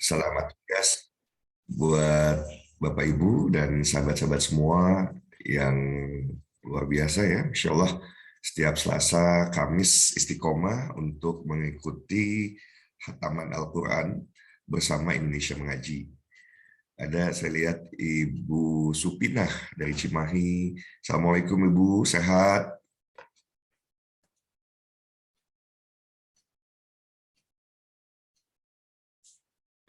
Selamat tugas buat Bapak Ibu dan sahabat-sahabat semua yang luar biasa ya. Insya Allah setiap Selasa, Kamis istiqomah untuk mengikuti khataman Al-Quran bersama Indonesia Mengaji. Ada saya lihat Ibu Supinah dari Cimahi. Assalamualaikum Ibu, sehat?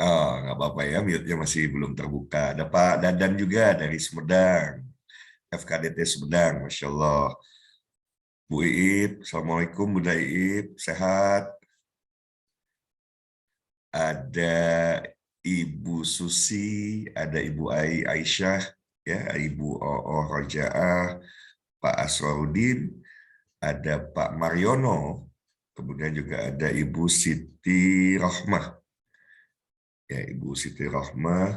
Oh, nggak apa-apa ya, mute-nya masih belum terbuka. Ada Pak Dadan juga dari Sumedang, FKDT Sumedang, Masya Allah. Bu Iip, Assalamualaikum Bu Iip, sehat. Ada Ibu Susi, ada Ibu Aisyah, ya, Ibu Oo Rojaah, Pak Aswarudin, ada Pak Mariono, kemudian juga ada Ibu Siti Rohmah, ya Ibu Siti Rohmah.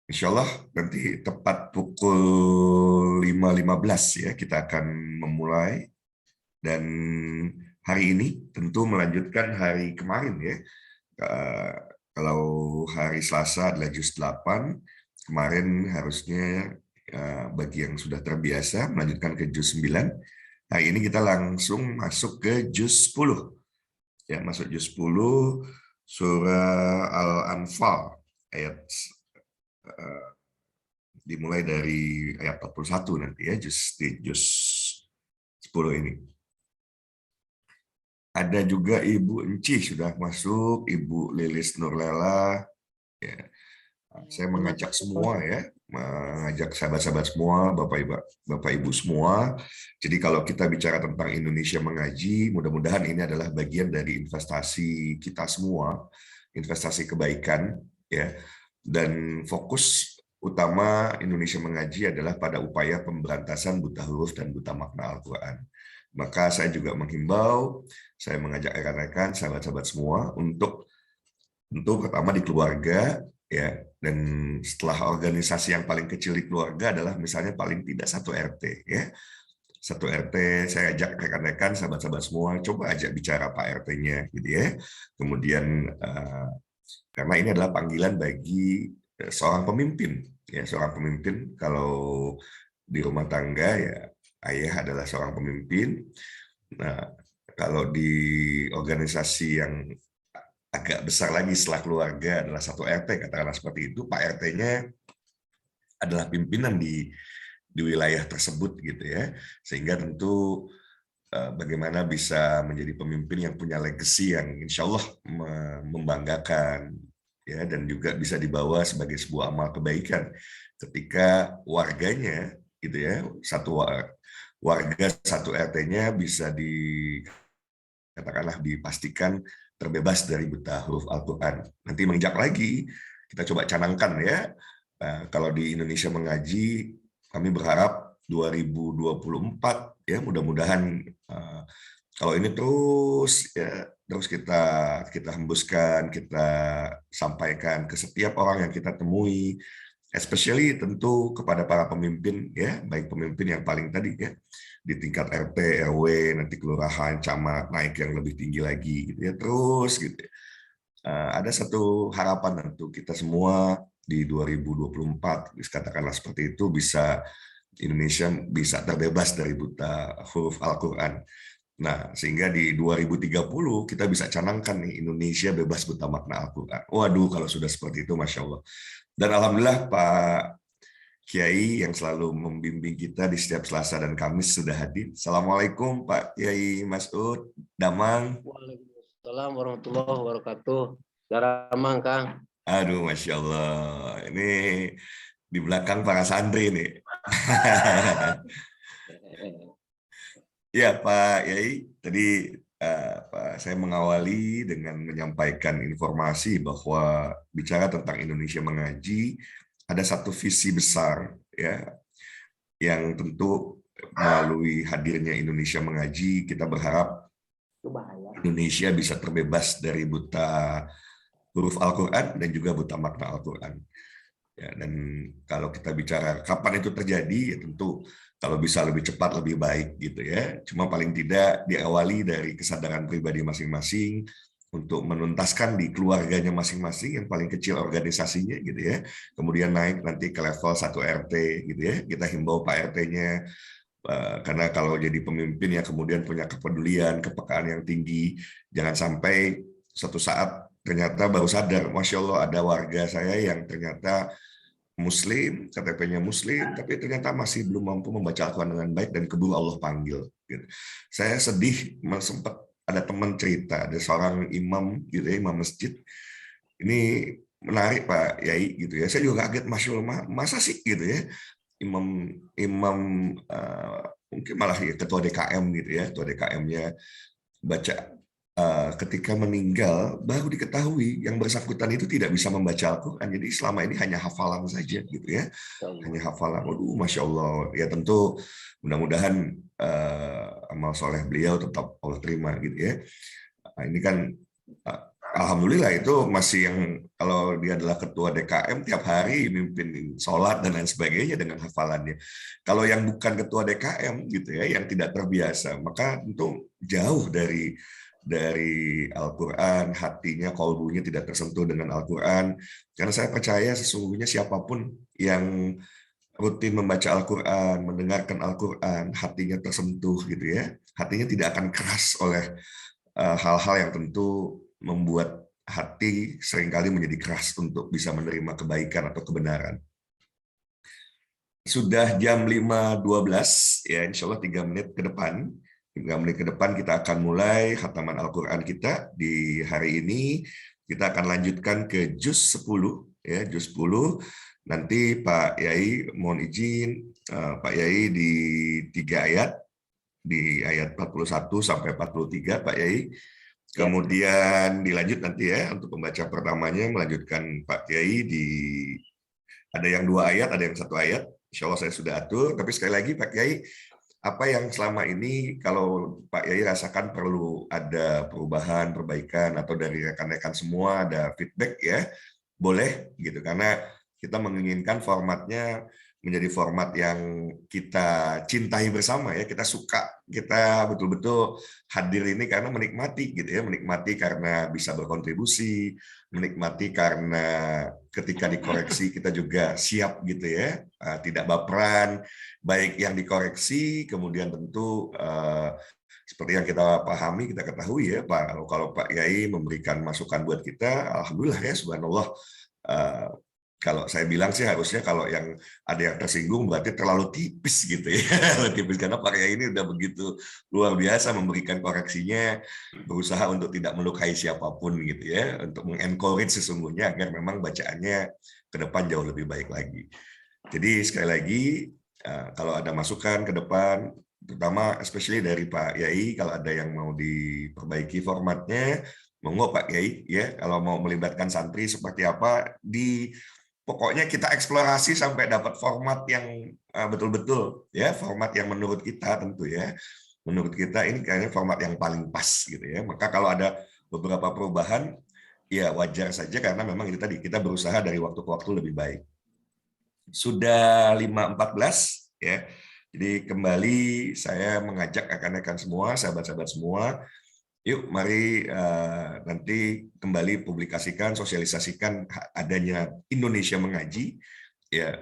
Insya Allah nanti tepat pukul 5.15 ya kita akan memulai. Dan hari ini tentu melanjutkan hari kemarin ya. Kalau hari Selasa adalah juz 8, kemarin harusnya bagi yang sudah terbiasa melanjutkan ke juz 9. Hari ini kita langsung masuk ke juz 10. Ya, masuk juz 10 surah Al-Anfal ayat dimulai dari ayat 41 nanti ya, juz 10 ini. Ada juga Ibu Enci sudah masuk, Ibu Lilis Nurlela. Ya. Saya mengajak semua ya, mengajak sahabat-sahabat semua, Bapak Ibu semua. Jadi kalau kita bicara tentang Indonesia Mengaji, mudah-mudahan ini adalah bagian dari investasi kita semua, investasi kebaikan ya. Dan fokus utama Indonesia Mengaji adalah pada upaya pemberantasan buta huruf dan buta makna Al-Quran. Maka saya juga menghimbau, saya mengajak rekan-rekan, sahabat-sahabat semua untuk tentu pertama di keluarga ya, dan setelah organisasi yang paling kecil di keluarga adalah misalnya paling tidak satu RT ya. Satu RT saya ajak rekan-rekan, sahabat-sahabat semua, coba ajak bicara Pak RT-nya gitu ya. Kemudian karena ini adalah panggilan bagi seorang pemimpin ya, seorang pemimpin kalau di rumah tangga ya ayah adalah seorang pemimpin. Nah, kalau di organisasi yang agak besar lagi setelah keluarga adalah satu RT, katakanlah seperti itu, Pak RT-nya adalah pimpinan di wilayah tersebut gitu ya, sehingga tentu bagaimana bisa menjadi pemimpin yang punya legacy yang insya Allah membanggakan ya, dan juga bisa dibawa sebagai sebuah amal kebaikan ketika warganya gitu ya, satu warga satu RT-nya bisa katakanlah dipastikan terbebas dari buta huruf Al-Quran. Nanti menginjak lagi, kita coba canangkan ya. Kalau di Indonesia Mengaji, kami berharap 2024 ya, mudah-mudahan kalau ini terus ya, terus kita hembuskan, kita sampaikan ke setiap orang yang kita temui, especially tentu kepada para pemimpin ya, baik pemimpin yang paling tadi ya di tingkat RT, RW, nanti kelurahan, camat, naik yang lebih tinggi lagi gitu ya, terus gitu. Ada satu harapan tentu kita semua di 2024, katakanlah seperti itu, bisa Indonesia bisa terbebas dari buta huruf Al-Quran. Nah, sehingga di 2030 kita bisa canangkan nih Indonesia bebas buta makna Al-Quran. Waduh, kalau sudah seperti itu, Masya Allah. Dan Alhamdulillah Pak Kiai yang selalu membimbing kita di setiap Selasa dan Kamis sudah hadir. Assalamualaikum Pak Kiai Masud Damang. Waalaikumsalam warahmatullahi wabarakatuh. Daramang, Kang. Aduh, Masya Allah. Ini di belakang para santri nih. Ya Pak Kiai, tadi saya mengawali dengan menyampaikan informasi bahwa bicara tentang Indonesia Mengaji, ada satu visi besar ya, yang tentu melalui hadirnya Indonesia Mengaji, kita berharap Indonesia bisa terbebas dari buta huruf Al-Quran dan juga buta makna Al-Quran. Ya, dan kalau kita bicara kapan itu terjadi, ya tentu kalau bisa lebih cepat lebih baik gitu ya. Cuma paling tidak diawali dari kesadaran pribadi masing-masing, untuk menuntaskan di keluarganya masing-masing, yang paling kecil organisasinya gitu ya. Kemudian naik nanti ke level 1 RT gitu ya. Kita himbau Pak RT-nya, karena kalau jadi pemimpin ya kemudian punya kepedulian, kepekaan yang tinggi. Jangan sampai suatu saat ternyata baru sadar, Masya Allah ada warga saya yang ternyata Muslim, KTP-nya Muslim, tapi ternyata masih belum mampu membaca Al-Quran dengan baik dan keburu Allah panggil. Gitu. Saya sedih, sempat ada teman cerita, ada seorang imam gitu ya, imam masjid. Ini menarik Pak Yai gitu ya. Saya juga kaget, Masya Allah, masa sih gitu ya. Imam imam mungkin malah ya, ketua DKM gitu ya, ketua DKM-nya baca ketika meninggal baru diketahui yang bersangkutan itu tidak bisa membaca Al-Quran. Jadi selama ini hanya hafalan saja gitu ya. Hanya hafalan. Waduh, Masya Allah. Ya tentu mudah-mudahan amal soleh beliau tetap Allah terima gitu ya. Nah, ini kan alhamdulillah itu masih yang kalau dia adalah ketua DKM tiap hari mimpin sholat dan lain sebagainya dengan hafalannya. Kalau yang bukan ketua DKM gitu ya, yang tidak terbiasa, maka tentu jauh dari Al-Quran, hatinya, qalbunya tidak tersentuh dengan Al-Quran. Karena saya percaya sesungguhnya siapapun yang rutin membaca Al-Quran, mendengarkan Al-Quran, hatinya tersentuh gitu ya, hatinya tidak akan keras oleh hal-hal yang tentu membuat hati seringkali menjadi keras untuk bisa menerima kebaikan atau kebenaran. Sudah jam 5.12, ya insya Allah 3 menit ke depan. 3 menit ke depan kita akan mulai khataman Al-Quran kita di hari ini. Kita akan lanjutkan ke juz 10, ya juz 10. Nanti Pak Yai mohon izin, Pak Yai di 3 ayat, di ayat 41 sampai 43 Pak Yai. Kemudian dilanjut nanti ya untuk pembaca pertamanya melanjutkan Pak Kiai di ada yang 2 ayat, ada yang 1 ayat. Insya Allah saya sudah atur. Tapi sekali lagi Pak Kiai, apa yang selama ini kalau Pak Kiai rasakan perlu ada perubahan, perbaikan atau dari rekan-rekan semua ada feedback ya, boleh gitu karena kita menginginkan formatnya menjadi format yang kita cintai bersama ya, kita suka, kita betul-betul hadir ini karena menikmati gitu ya, menikmati karena bisa berkontribusi, menikmati karena ketika dikoreksi kita juga siap gitu ya, tidak baperan, baik yang dikoreksi, kemudian tentu seperti yang kita pahami, kita ketahui ya Pak, kalau Pak Yai memberikan masukan buat kita, alhamdulillah ya, subhanallah. Kalau saya bilang sih harusnya kalau yang ada yang tersinggung berarti terlalu tipis gitu ya, terlalu tipis karena Pak Yai ini udah begitu luar biasa memberikan koreksinya, berusaha untuk tidak melukai siapapun gitu ya, untuk mengencourage sesungguhnya agar memang bacaannya ke depan jauh lebih baik lagi. Jadi sekali lagi kalau ada masukan ke depan, terutama especially dari Pak Yai, kalau ada yang mau diperbaiki formatnya, monggo Pak Yai ya, kalau mau melibatkan santri seperti apa pokoknya kita eksplorasi sampai dapat format yang betul-betul ya, format yang menurut kita tentu ya, menurut kita ini kayaknya format yang paling pas gitu ya. Maka kalau ada beberapa perubahan ya wajar saja karena memang itu tadi kita berusaha dari waktu ke waktu lebih baik. Sudah 5.14 ya. Jadi kembali saya mengajak rekan-rekan semua, sahabat-sahabat semua, yuk mari nanti kembali publikasikan, sosialisasikan adanya Indonesia Mengaji ya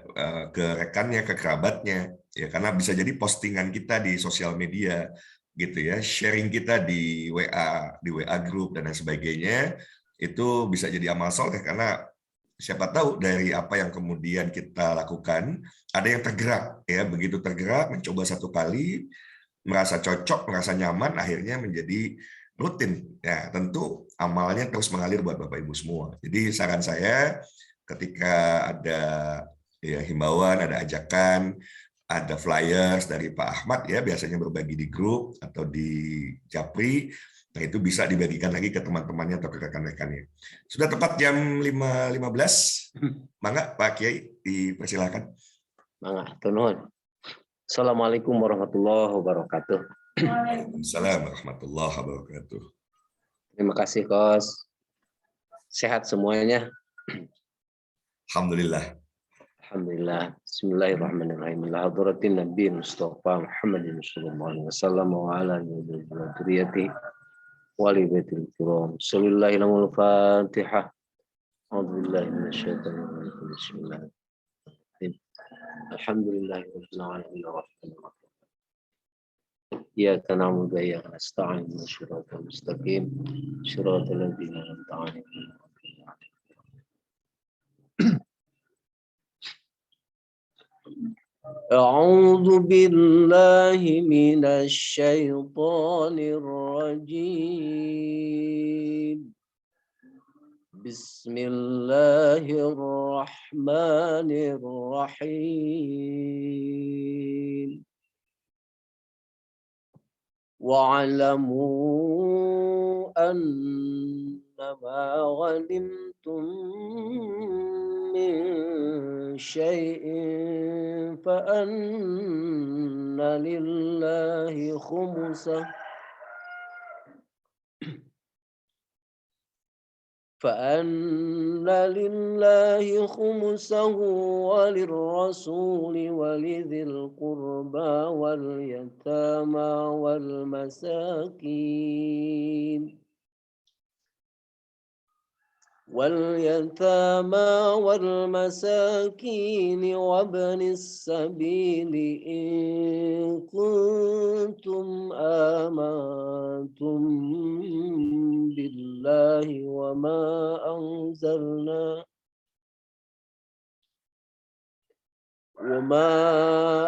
ke rekannya, ke kerabatnya ya, karena bisa jadi postingan kita di sosial media gitu ya, sharing kita di WA grup dan lain sebagainya, itu bisa jadi amal soleh karena siapa tahu dari apa yang kemudian kita lakukan ada yang tergerak ya, begitu tergerak mencoba 1 kali, merasa cocok, merasa nyaman, akhirnya menjadi rutin. Ya, tentu amalnya terus mengalir buat Bapak Ibu semua. Jadi saran saya ketika ada ya himbauan, ada ajakan, ada flyers dari Pak Ahmad ya, biasanya berbagi di grup atau di Japri, nah itu bisa dibagikan lagi ke teman-temannya atau ke rekan-rekannya. Sudah tepat jam 5.15. Mangga Pak Kiai dipersilakan. Mangga, turun. Assalamualaikum warahmatullahi wabarakatuh. Waalaikumsalam warahmatullahi wabarakatuh. Terima kasih, Kos. Sehat semuanya. Alhamdulillah. Alhamdulillah. Bismillahirrahmanirrahim. Ila hadratin Nabi Mustafa Muhammadin sallallahu alaihi wasallam wa ala alihi wa sahbihi walibaitil kiram. Bismillahirrahmanirrahim. Fatihah. A'udzubillahi minasyaitonirrajim. Bismillahirrahmanirrahim. Alhamdulillahirabbil alamin arrahmanir rahim. Iyyaka na'budu wa iyyaka nasta'in. Ihdinas siratal mustaqim. Shiratal ladzina an'amta 'alaihim. أعوذ بالله من الشيطان الرجيم. بسم الله الرحمن الرحيم. واعلموا أنما غنمتم من شيء فأن لله خمسه وللرسول ولذي القربى واليتامى والمساكين وابن السبيل إن كنتم آمنتم بالله وما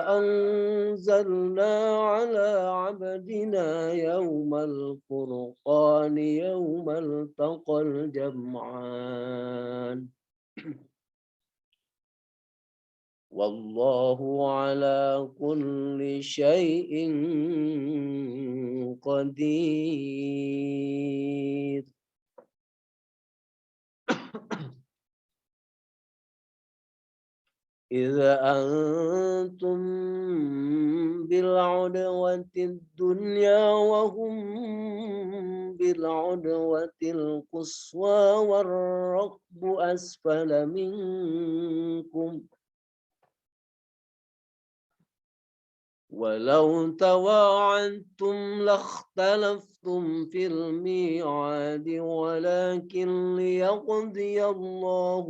أنزلنا على عبدنا يوم الفرقان يوم التقى الجمعان والله على كل شيء قدير. إذا أنتم بالعدوة الدنيا وهم بالعدوة القصوى والركب أسفل منكم ولو تواعدتم لاختلفتم في الميعاد ولكن ليقضي الله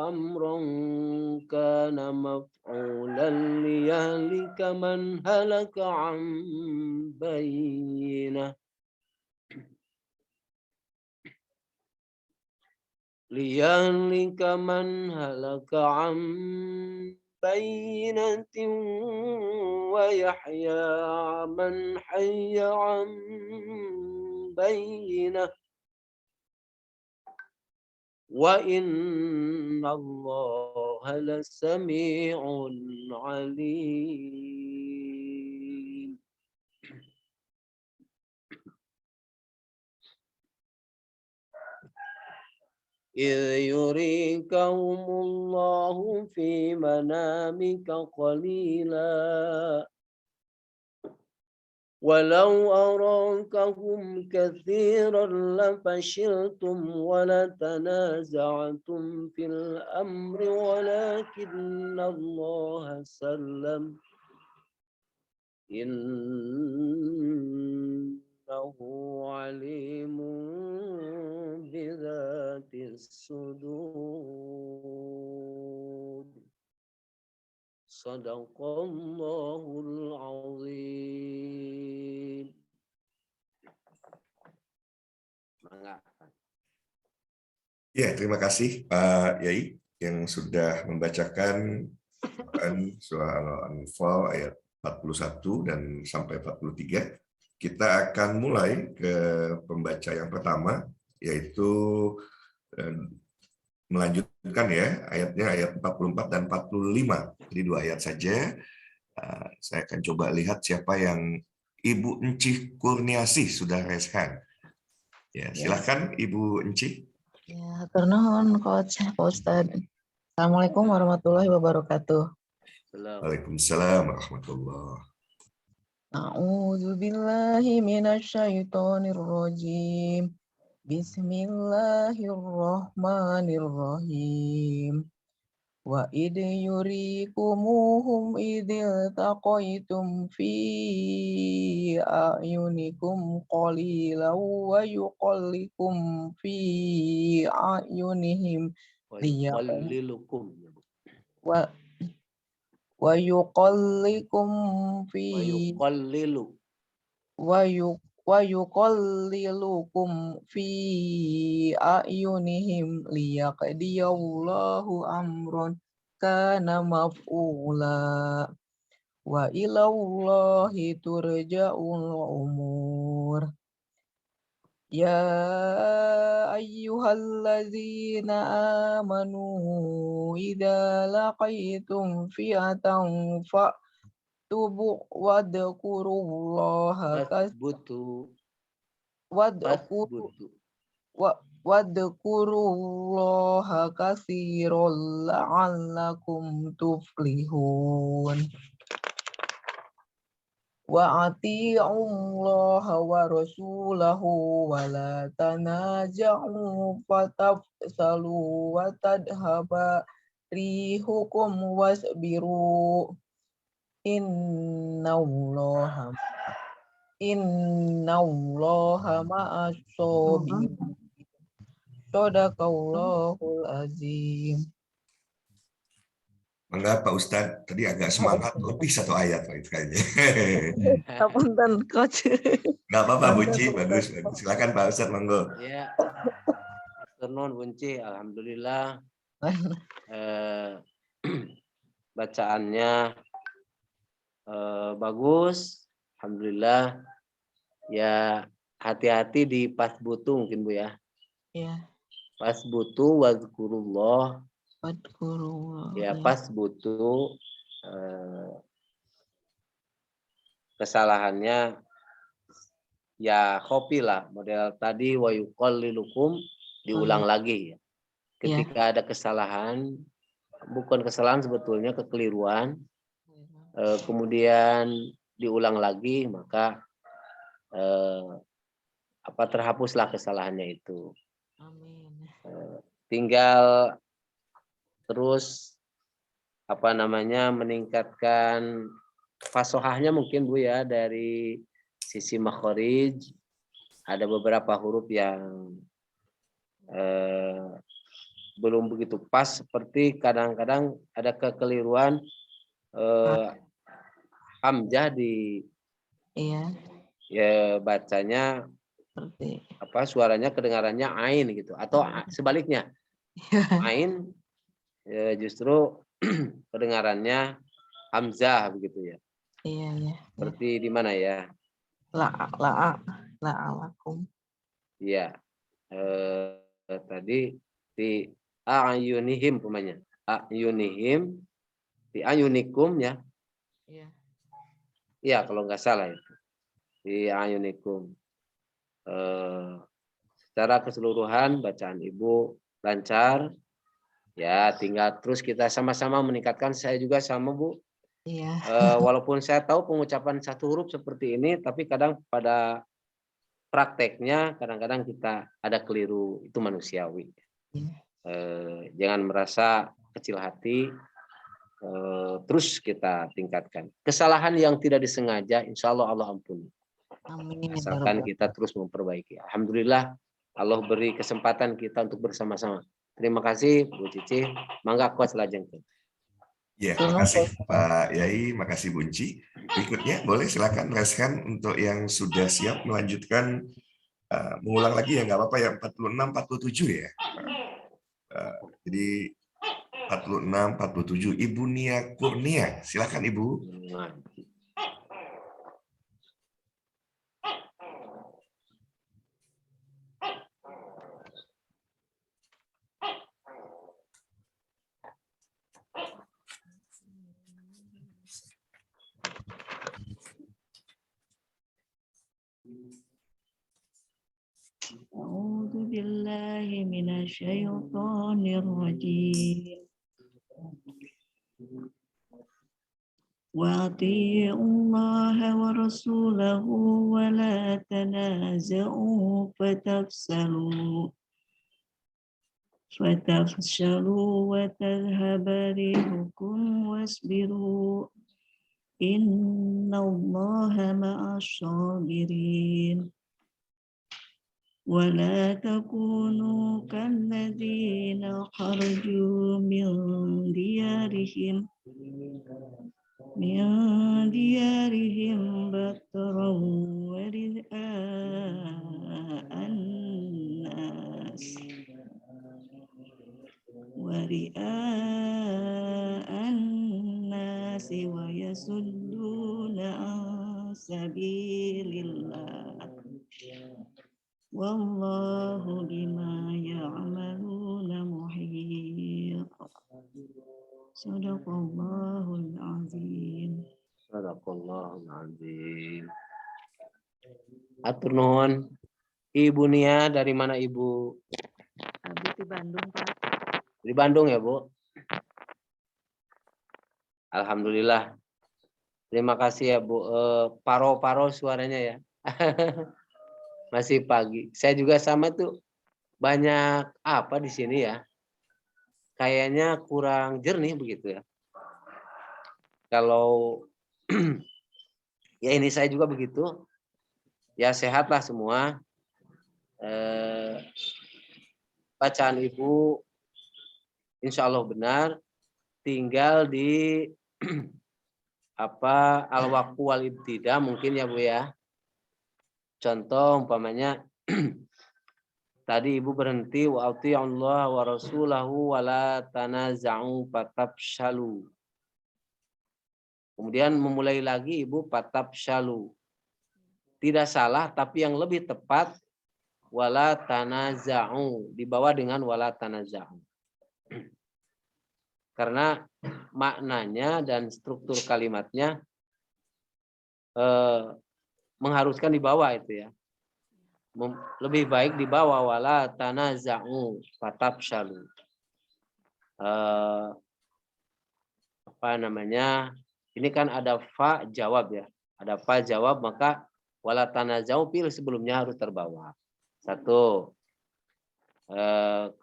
أمرا كان مفعولا ليهلك من هلك عن بينة ويحيى من حي عن بينة وإن الله لسميع عليم. إذ يريكهم الله في منامك قليلا ولو أراكهم كثيرا لفشلتم ولتنازعتم في الأمر ولكن الله سلم إنه عليم بذات الصدور. Sadaqallahul azim. Ya, terima kasih Pak Yai yang sudah membacakan surah Al-Anfal ayat 41 dan sampai 43. Kita akan mulai ke pembaca yang pertama, yaitu melanjutkan ya ayatnya ayat 44 dan 45. Jadi 2 ayat saja. Saya akan coba lihat siapa yang Ibu Encih Kurniasih sudah raise hand. Ya, silakan Ibu Encih. Ya, turnuhun Coach Ustadz. Assalamualaikum warahmatullahi wabarakatuh. Waalaikumsalam warahmatullahi. A'udzu billahi minasyaitonir rajim. Bismillahirrahmanirrahim. Wa id yurikumuhum idil taqaitum fi a'yunikum qalilan wa yuqallikum fi a'yunihim Wa liyaqum yuqallilukum. wa wa yuqallikum fi Wa yuqallilu. wa yuqallilukum fi a'yunihim liyaqdiyallahu amran kana maf'ula wa ilallahi turja'ul umur. Ya ayyuhallazina amanu idza laqaitum fi'atan fa'tubu wadhkurullaha Fasbutu. wadhkuru Fasbutu. wadhkurullaha katsiran la'allakum tuflihun. Wa ati'ullaha wa rasulahu wa la tanaza'u fatafsalu wa tadhaba rihukum wasbiru innallaha ma'as sabirin. Shadaqallahul azim. Mangga Pak Ustadz, tadi agak semangat, lebih satu ayat Pak, itu kayaknya. Punten coach. Nggak apa-apa, Bunci, bagus. Silakan Pak Ustadz, monggo. Ya. Afternoon Bunci, alhamdulillah. Bacaannya bagus, alhamdulillah. Ya, hati-hati di pas butuh mungkin Bu ya. Ya. Pas butuh wazkurullah. Wadhkurullah. Ya, pas butuh kesalahannya ya kopi lah, model tadi wa yuqallilukum diulang lagi ya. Ketika ada kesalahan, bukan kesalahan sebetulnya, kekeliruan, kemudian diulang lagi, maka terhapuslah kesalahannya itu. Amin. Tinggal terus meningkatkan fasohahnya mungkin Bu ya, dari sisi makhrij ada beberapa huruf yang belum begitu pas, seperti kadang-kadang ada kekeliruan hamzah di ya bacanya Seperti suaranya kedengarannya ain gitu, atau sebaliknya ain justru kedengarannya hamzah begitu ya. Iya. Seperti di mana ya? La'alakum. Iya. Tadi di ayunihim pemanya. Ayunihim di ayunikum ya. Iya. Iya kalau nggak salah itu. Di ayunikum. Secara keseluruhan bacaan Ibu lancar. Ya, tinggal terus kita sama-sama meningkatkan. Saya juga sama Bu. Iya. Walaupun saya tahu pengucapan satu huruf seperti ini, tapi kadang pada prakteknya kadang-kadang kita ada keliru, itu manusiawi. Jangan merasa kecil hati, terus kita tingkatkan. Kesalahan yang tidak disengaja, insya Allah Allah ampuni. Amin. Asalkan kita terus memperbaiki. Alhamdulillah Allah beri kesempatan kita untuk bersama-sama. Terima kasih Bu Cici. Mangga kuat selajengkeun. Ya, makasih Pak Yai, makasih Bunci. Berikutnya boleh silakan raise hand untuk yang sudah siap melanjutkan, mengulang lagi ya, nggak apa-apa ya, 46, 47 ya. Jadi 46, 47. Ibu Nia Kurnia, silakan Ibu. A'udzu billahi minasyaitonir rajim. Wa atii'ullaha wa rasulahu wa la tanaza'u fatafsalu. فتفشلوا وتذهب ريحكم واصبروا إن الله مع الصابرين ولا تكونوا كالذين خرجوا من ديارهم بطرا ورئاء الناس ويصدون عن سبيل الله والله بما يعملون محيط صدق الله العظيم. Sadaqallahul azim. Atur nuhun. Ibu Nia, dari mana Ibu? Di Bandung, Pak. Di Bandung ya, Bu? Alhamdulillah. Terima kasih ya, Bu. Paro-paro suaranya ya. Masih pagi. Saya juga sama tuh. Banyak apa di sini ya? Kayaknya kurang jernih begitu ya. Kalau ya ini saya juga begitu. Ya sehatlah semua. Bacaan Ibu insya Allah benar. Tinggal di al-waqfu wal ibtida mungkin ya Bu ya. Contoh umpamanya tadi Ibu berhenti wa Allah wa rasulahu wa la tanaza'u fatafshalu. Kemudian memulai lagi Ibu fatafshalu. Tidak salah tapi yang lebih tepat wala tanaza'u, dibawa dengan wala tanaza'u. Karena maknanya dan struktur kalimatnya mengharuskan dibawa itu ya. Lebih baik dibawa wala tanaza'u fatafshalu. Ini kan ada fa jawab ya. Ada fa jawab maka wala tanaza'u fi'il sebelumnya harus terbawa. Satu.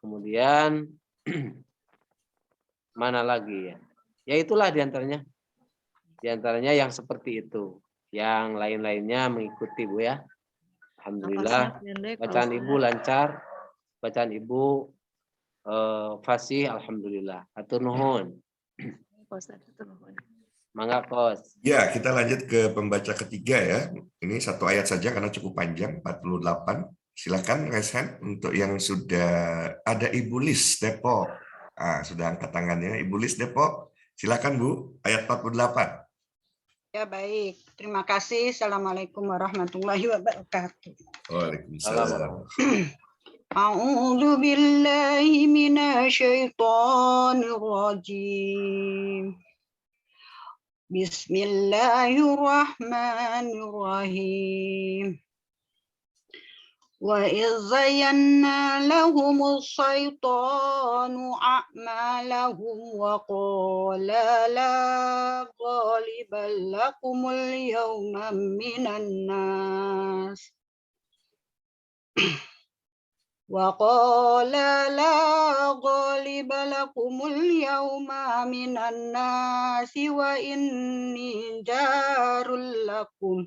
Kemudian mana lagi ya? Ya itulah diantaranya. Diantaranya yang seperti itu. Yang lain-lainnya mengikuti Bu ya. Alhamdulillah. Bacaan Ibu lancar. Bacaan Ibu fasih. Alhamdulillah. Atur nuhun. Mangga Kos. Ya, kita lanjut ke pembaca ketiga ya. Ini satu ayat saja karena cukup panjang, 48. Silakan Resen untuk yang sudah ada Ibu Lis Depok. Sudah angkat tangannya Ibu Lis Depok. Silakan Bu, ayat 48. Ya baik, terima kasih. Assalamualaikum warahmatullahi wabarakatuh. Waalaikumsalam. A'udzu billahi minasyaitonir rajim. Bismillahirrahmanirrahim. Wa idh zayyana lahumus syaitanu a'malahum wa qala la ghaliba lakumul yawma minan nas وقال لا غالب لكم اليوم من الناس وإني جار لكم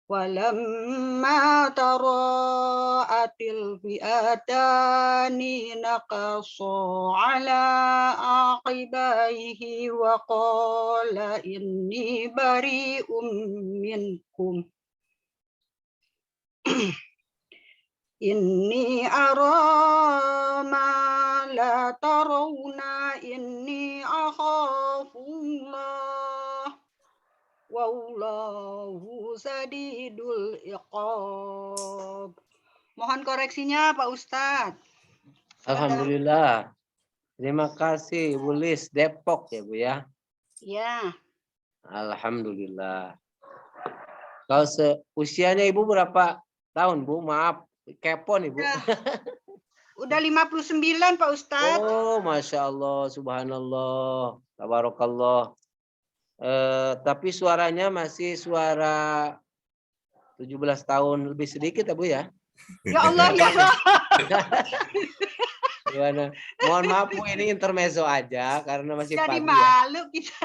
ولما تراءت الفئتان نكصا على عقبيه وقال إني بريء منكم Inni ara ma la tarawna inni akhafullah wallahu sadidul iqab. Mohon koreksinya Pak Ustadz. Alhamdulillah. Terima kasih Ibu Lis Depok ya Bu ya. Ya. Alhamdulillah. Kalau usianya Ibu berapa tahun Bu? Maaf. Kepo nih Bu. Udah 59 Pak Ustadz. Oh Masya Allah, Subhanallah, Tabarakallah. Tapi suaranya masih suara 17 tahun lebih sedikit ya Bu ya. Ya Allah ya Allah. Gimana? Mohon maaf Bu, ini intermezzo aja karena masih Jadi pagi ya. malu kita.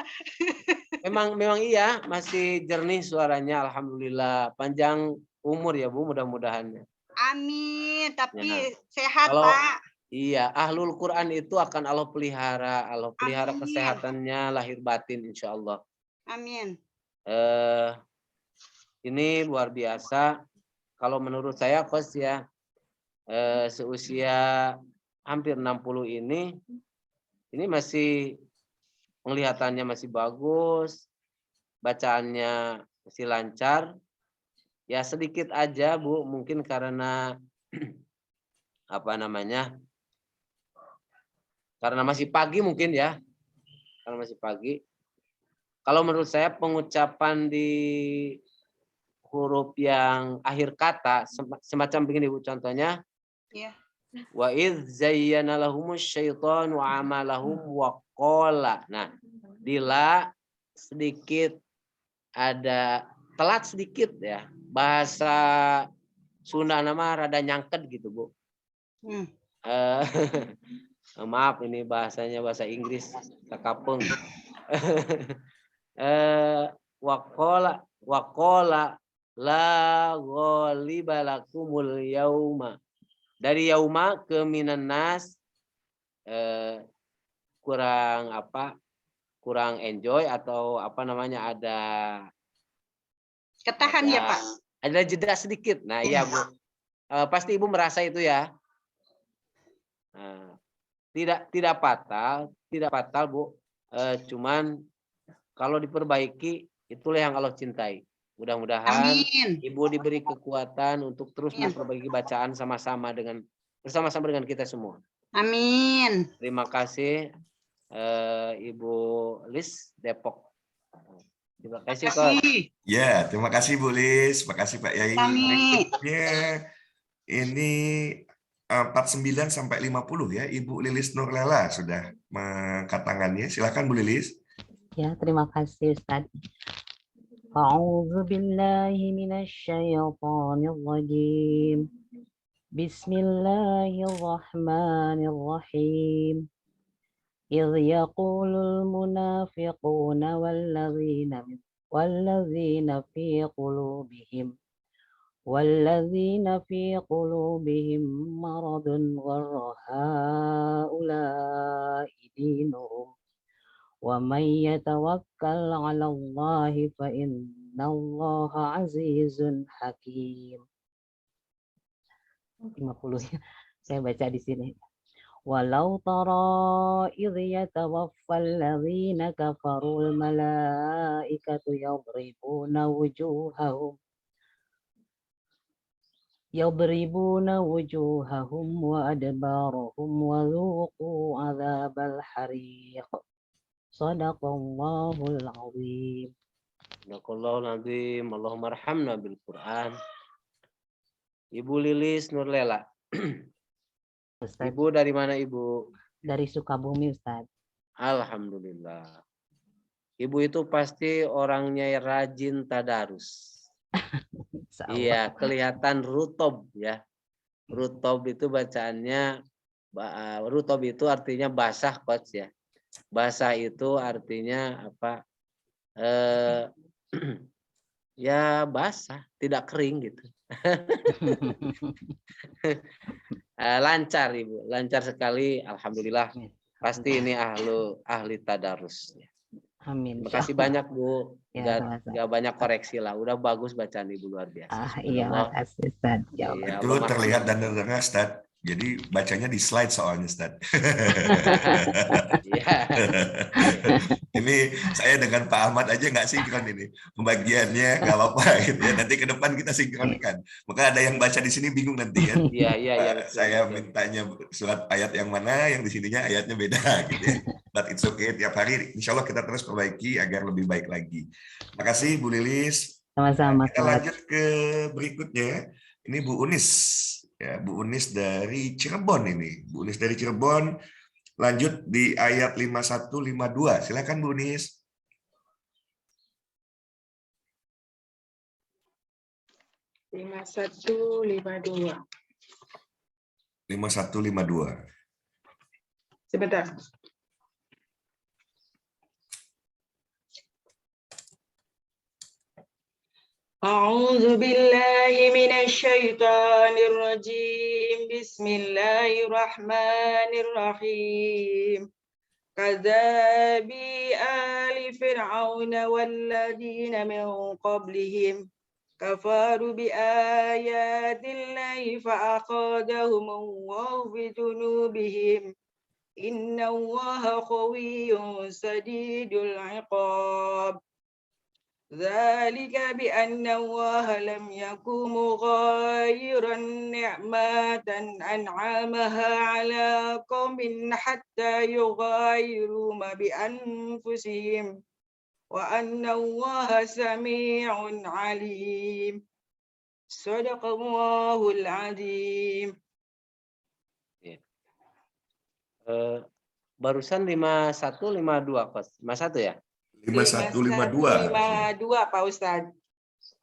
Memang iya masih jernih suaranya, alhamdulillah. Panjang umur ya Bu, mudah-mudahan. Amin. Tapi Ya. sehat, Kalau Pak. iya, ahlul Quran itu akan Allah pelihara Amin. kesehatannya lahir batin insya Allah. Amin. Ini luar biasa. Kalau menurut saya Coach ya, seusia hampir 60 ini masih penglihatannya masih bagus, bacaannya masih lancar. Ya sedikit aja Bu, mungkin karena apa namanya? Karena masih pagi mungkin ya. Karena masih pagi. Kalau menurut saya pengucapan di huruf yang akhir kata semacam begini Bu, contohnya Ya. wa idz zayyana lahumus syaitanu amalahum wa qala. Nah, di la sedikit ada telat sedikit ya. Bahasa Sunda nama rada nyangket gitu, Bu. Maaf ini bahasanya bahasa Inggris kakapung. Waqala la ghaliba lakumul yauma. Dari yauma ke minan nas kurang enjoy atau apa namanya ada Ketahan ya, Pak. Ada jeda sedikit. Nah, iya Bu. Pasti Ibu merasa itu ya. Tidak fatal Bu. Cuman kalau diperbaiki itulah yang Allah cintai. Mudah-mudahan Ibu diberi kekuatan untuk terus memperbaiki bacaan bersama-sama dengan kita semua. Amin. Terima kasih Ibu Lis Depok. Terima kasih Coach. Ya, terima kasih Bu Lis, terima kasih Pak Yai. Berikutnya ini 49 sampai 50 ya, Ibu Lilis Nurlela sudah mengangkat tangannya. Silakan Bu Lilis. Ya, terima kasih Ustaz. A'udzu billahi minasyaitonir rajim. Bismillahirrahmanirrahim. إذ يقول المنافقون والذين في قلوبهم مرض غر هؤلاء دينهم ومن يتوكل على الله فإن الله عزيز حكيم. 50 saya baca di sini. Walau tara idh yatawaffa alladhina kafarul malaikatu yadribuna wujuhahum wa adbarahum wa dhuqu adzabal hariq. Shadaqallahul azim. Shadaqallahul azim. Allahumma arhamna bil Quran. Ibu Lilis Nurlela. Ustaz. Ibu dari mana Ibu? Dari Sukabumi Ustaz. Alhamdulillah. Ibu itu pasti orangnya rajin tadarus. Iya, kelihatan rutob ya. Rutob itu bacaannya, rutob itu artinya basah Coach ya. Basah itu artinya apa? Ya basah, tidak kering gitu. Lancar Ibu, lancar sekali, alhamdulillah. Pasti ini ahli tadarus. Amin. Terima kasih banyak Bu. Ya, Udah banyak koreksi lah. Udah bagus bacaan Ibu luar biasa. Iya, makasih Ustaz. Ya, Itu terlihat dan terdengar Ustaz. Jadi bacanya di slide soalnya Ustaz. Ini saya dengan Pak Ahmad aja nggak sinkron ini. Pembagiannya nggak apa-apa gitu ya. Nanti ke depan kita sinkronkan. Maka ada yang baca di sini bingung nanti kan. Iya. Saya mintanya surat ayat yang mana, yang di sininya ayatnya beda gitu ya. But it's okay, tiap hari insya Allah kita terus perbaiki agar lebih baik lagi. Terima kasih Bu Lilis. Sama-sama. Kita lanjut ke berikutnya. Ini Bu Unis. Ya, Bu Unis dari Cirebon ini. Bu Unis dari Cirebon lanjut di ayat 51-52. Silakan Bu Unis. 51-52. 51-52. Sebentar. أعوذ بالله من الشيطان الرجيم بسم الله الرحمن الرحيم كذاب آل فرعون والذين من قبلهم كفروا بآيات الله فأخذهم الله بذنوبهم إن الله قوي شديد العقاب ذلك بأن الله لم يكن مغايرا نعمة أنعمها على قوم حتى يغايروا ما بأنفسهم وأن الله سميع عليم صدق الله العظيم. Barusan 51 52 Kos. 51 ya? 5152. 5152 Pak Ustadz.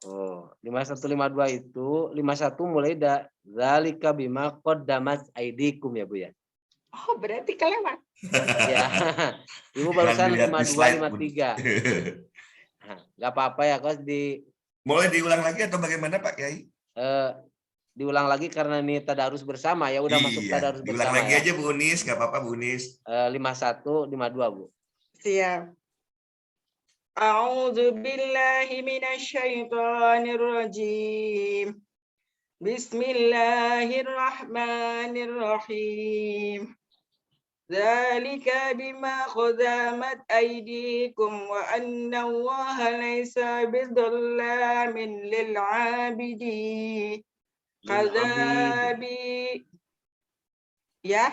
Oh, 5152 itu 51 mulai zalika bima qaddamat aidikum ya Bu ya. Oh berarti kelewat. Ya. Ibu barusan 52 53. Enggak apa-apa ya Kos Boleh diulang lagi atau bagaimana Pak Kiai? diulang lagi karena ini tadarus bersama ya udah masuk tadarus Diulang bersama lagi ya. aja Bu Unis, nggak apa-apa Bu Unis. 51 52 Bu. Siap. A'udzu billahi minasyaitonir rajim. Bismillahirrahmanirrahim. Dzalika bima qaddamat aydikum wa anna Allaha laysa bidzallamin lil 'abidi. Kadzabi ya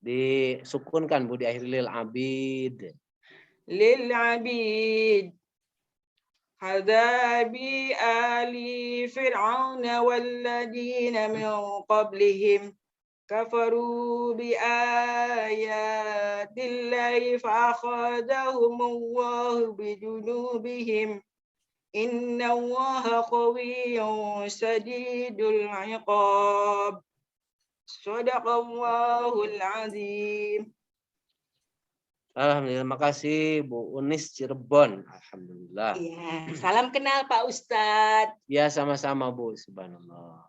Disukunkan Bu di akhir lil abid. lil 'abid. Kadzabi ali fir'auna walladina min qablihim kafaru bi ayatillahi fa akhadahumullahu bi junubihim inna Allaha qawiyyun shadidul 'iqab shadaqallahul 'azim. Alhamdulillah, makasih Bu Unis Cirebon. Alhamdulillah. Iya, salam kenal Pak Ustadz. Ya sama-sama Bu, subhanallah.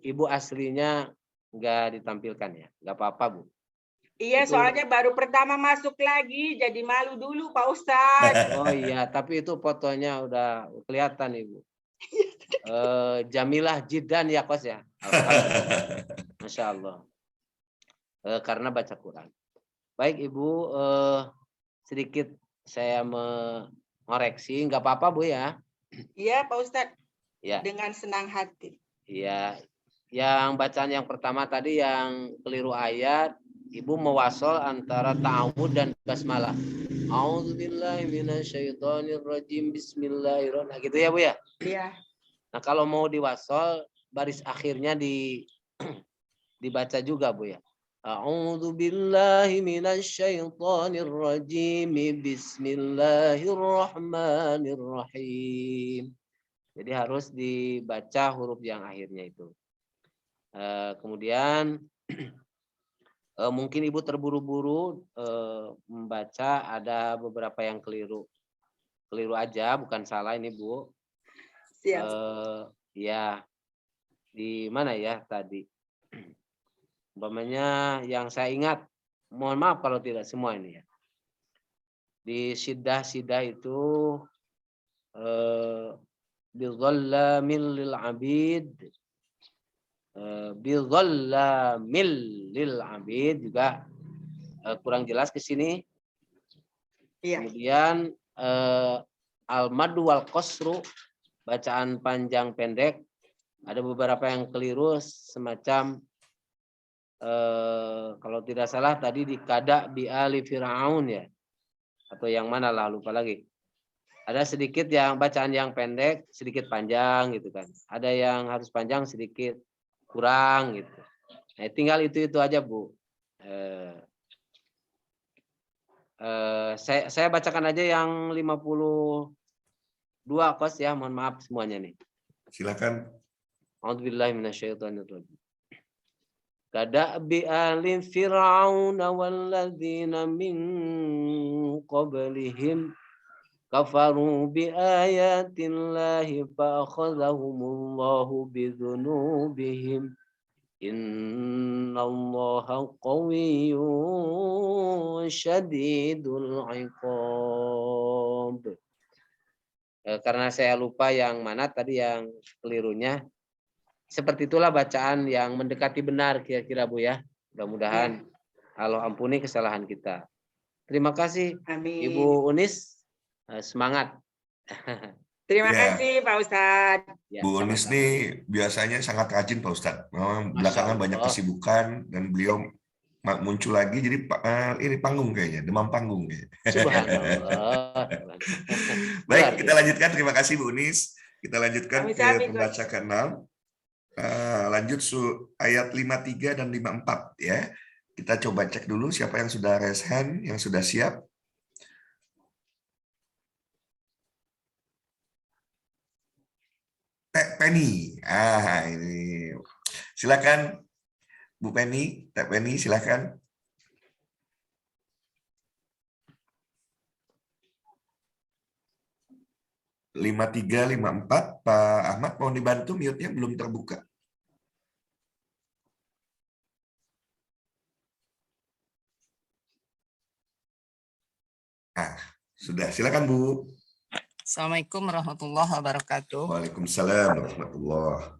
Ibu aslinya nggak ditampilkan ya, nggak apa-apa Bu. Iya, Itu- soalnya baru pertama masuk lagi, jadi malu dulu Pak Ustadz. Oh iya, tapi itu fotonya udah kelihatan Ibu. Jamilah Jidan ya Kos ya. Alhamdulillah. Masya Allah. Karena baca Quran. Baik Ibu, sedikit saya mengoreksi, nggak apa-apa Bu ya. Iya Pak Ustadz, Ya, dengan senang hati. ya. Yang bacaan yang pertama tadi yang keliru ayat, Ibu mewasol antara ta'awud dan basmalah. A'udzubillahi minasyaitonirrajim. Bismillahirrahmanirrahim. Gitu ya Bu ya. Iya. Nah, kalau mau diwasol baris akhirnya dibaca juga Bu ya. A'udzu billahi minasyaitonir rajim. Bismillahirrahmanirrahim. Jadi harus dibaca huruf yang akhirnya itu. Kemudian mungkin Ibu terburu-buru membaca, ada beberapa yang keliru. Keliru aja, bukan salah ini Bu. Siap. Ya, di mana ya tadi? Umpamanya yang saya ingat, mohon maaf kalau tidak semua ini ya. Di sidah-sidah itu bidzalamil lil abid, bidzalamil lil abid juga kurang jelas ke sini. Iya. Kemudian al-madu wal qasru, bacaan panjang pendek, ada beberapa yang keliru semacam kalau tidak salah tadi di kada bi ali fir'aun ya, atau yang mana lah lupa lagi. Ada sedikit yang bacaan yang pendek, sedikit panjang gitu kan. Ada yang harus panjang, sedikit kurang gitu. Nah, tinggal itu aja Bu. Saya bacakan aja yang 52 Kos ya, mohon maaf semuanya nih. Silakan. A'udzubillahi minasyaitonirrajim. Kadabi ali Fir'aun walladzina min qablihim kafaru bi ayatillahi fa akhadhahumullahu bidzunubihim innallaha qawiyyun syadidul iqab. Karena saya lupa yang mana tadi yang kelirunya. Seperti itulah bacaan yang mendekati benar kira-kira Bu ya. Mudah-mudahan Allah ampuni kesalahan kita. Terima kasih Amin. Ibu Unis. Semangat. Terima Ya. kasih Pak Ustadz. Ya, Bu Unis sama-sama. nih biasanya sangat rajin Pak Ustadz. Memang Masya belakangan banyak Allah. kesibukan dan beliau muncul lagi jadi ini panggung kayaknya, demam panggung kayaknya. Subhanallah. Baik, kita lanjutkan. Terima kasih Bu Unis. Kita lanjutkan ke Sami-sami, pembaca ke-6. Lanjut ayat 53 dan 54 ya. Kita coba cek dulu siapa yang sudah raise hand, yang sudah siap. Teh Penny. Ini. Silakan Bu Penny, Teh Penny silakan. Lima tiga, 54, Pak Ahmad mau dibantu mute-nya belum terbuka. Sudah, silakan Bu. Assalamualaikum warahmatullahi wabarakatuh. Waalaikumsalam warahmatullahi.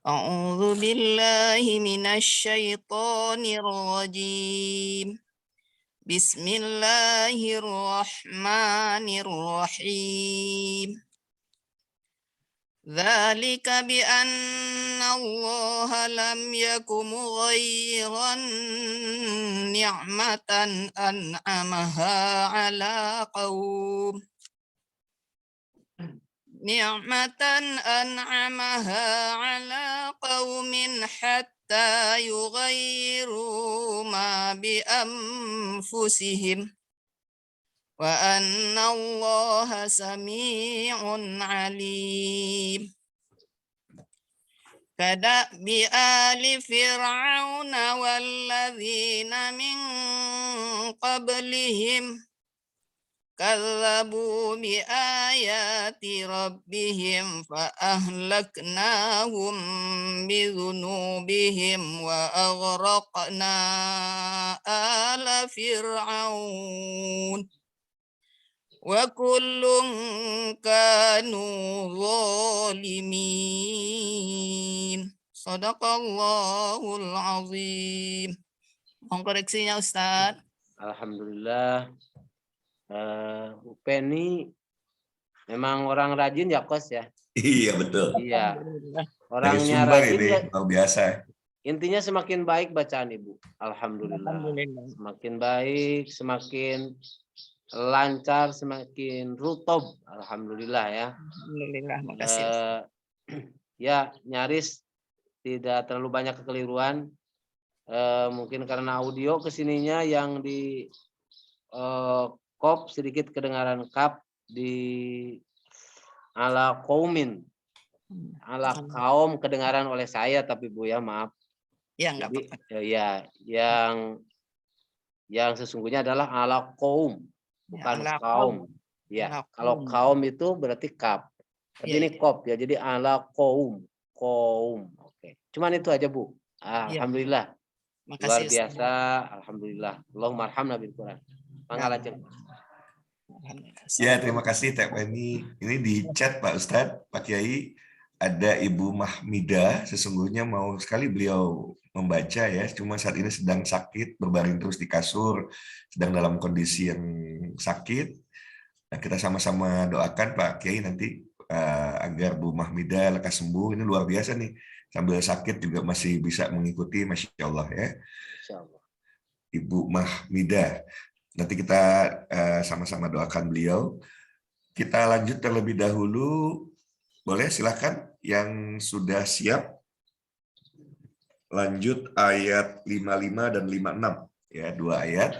A'udzu billahi minasyaitonir rajim. Bismillahirrahmanirrahim. Dzalika bi anna Allah lam yakum ghairan ni'matan an'amaha ala qaum hatta yughayyiru ma bi anfusihim wa anna Allah sami'un alim. Kadabi ali Fir'aun walladzina min qablihim kadzabu bi ayati rabbihim fa ahlaknahum bi dzunubihim wa aghraqna ala fir'aun wa kullun kanu zalimin. Shadaqallahul azim. Mohon koreksinya Ustaz. Alhamdulillah. Bu Penny memang orang rajin ya Kos ya. Iya betul. Iya. Alhamdulillah. Dari Orangnya Sumbar rajin ini ya. luar biasa. Intinya semakin baik bacaan Ibu. Alhamdulillah. Alhamdulillah. Semakin baik, semakin lancar, semakin rutob. Alhamdulillah ya. Alhamdulillah, makasih Ustaz. Ya nyaris tidak terlalu banyak kekeliruan. Mungkin karena audio kesininya yang di kop sedikit kedengaran kap di ala kaumin. Ala kaum kedengaran oleh saya tapi Bu ya maaf. Ya enggak Jadi apa-apa. ya yang sesungguhnya adalah ala kaum bukan ala kaum. kaum. Ya, Ala kalau kaum. kaum itu berarti kap. Tapi Iya, ini iya. kop ya. Jadi ala kaum. Oke. Cuman itu aja Bu. Iya. Alhamdulillah. Luar Makasih Ustaz. biasa. Alhamdulillah. Allahumma arhamna bil Quran. Mangga lajeng. Alhamdulillah. Ya, terima kasih Teh Penny. Ini di chat Pak Ustadz, Pak Kiai, ada Ibu Mahmida. Sesungguhnya mau sekali beliau membaca ya, cuma saat ini sedang sakit, berbaring terus di kasur, sedang dalam kondisi yang sakit. Nah, kita sama-sama doakan Pak Kiai nanti agar Bu Mahmida lekas sembuh. Ini luar biasa nih, sambil sakit juga masih bisa mengikuti, Masya Allah ya. Insyaallah. Ibu Mahmida. Nanti kita sama-sama doakan beliau. Kita lanjut terlebih dahulu. Boleh silakan yang sudah siap. Lanjut ayat 55 dan 56 ya, 2 ayat.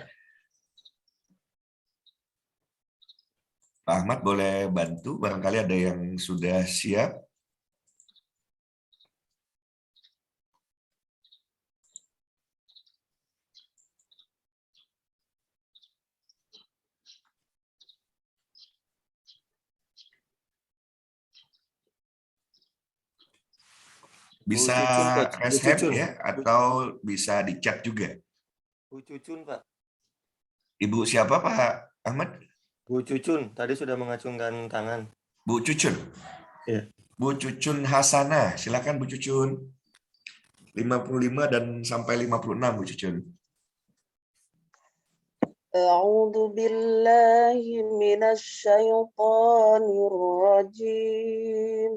Pak Ahmad boleh bantu, barangkali ada yang sudah siap. Bisa Cucun, Pak. Bu raise hand Cucun. ya, atau bisa di chat juga. Bu Cucun, Pak. Ibu siapa Pak Ahmad? Bu Cucun tadi sudah mengacungkan tangan. Bu Cucun. Iya. Bu Cucun Hasanah, silakan Bu Cucun. 55 dan sampai 56 Bu Cucun. أعوذ بالله من الشيطان الرجيم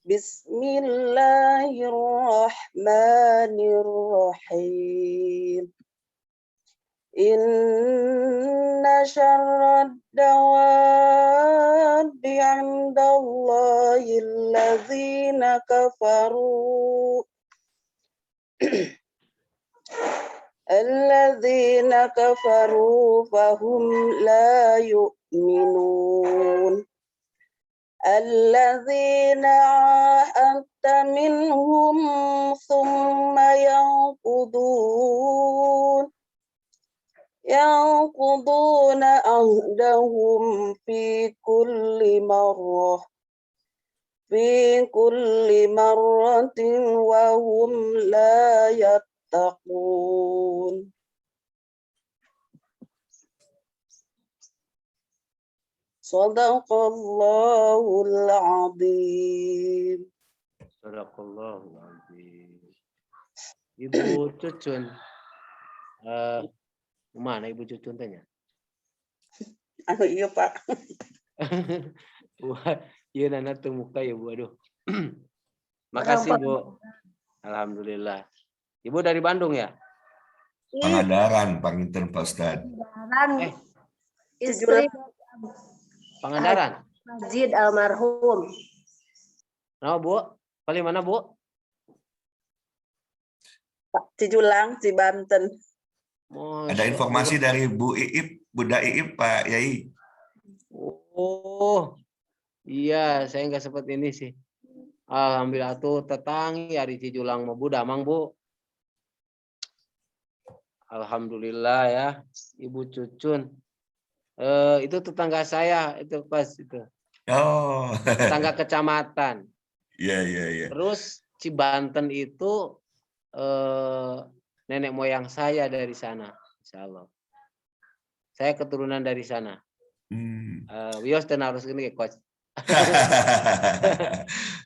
بسم الله الرحمن الرحيم إن شر الدواب عند الله الذين كفروا فهم لا يؤمنون الذين عاهدت منهم ثم ينقضون عهدهم في كل مرة وهم لا يتقون Sadaqallahul azim. Sadaqallahul azim. Ibu Cucun, mana Ibu Cucun tanya? Iya Pak. Wah, iya nana tuh muka ya Bu, aduh. Makasih Bu. Alhamdulillah. Ibu dari Bandung ya? Pangandaran, Panginten Pak Ustadz. Istri Pangandaran. Majid almarhum. Nah Bu, paling mana Bu? Cijulang, Cibanten. Ada informasi dari Bu Iip, Bunda Iip, Pak Yai. Oh, iya, saya nggak sempat ini sih. Alhamdulillah tuh tetangi hari Cijulang mau Bu damang Bu. Alhamdulillah ya, Ibu Cucun. Itu tetangga saya itu pas itu. Oh. Tetangga kecamatan. Iya, iya, iya. Terus Cibanten itu nenek moyang saya dari sana, insya Allah. Saya keturunan dari sana. Wios dan harus ini coach.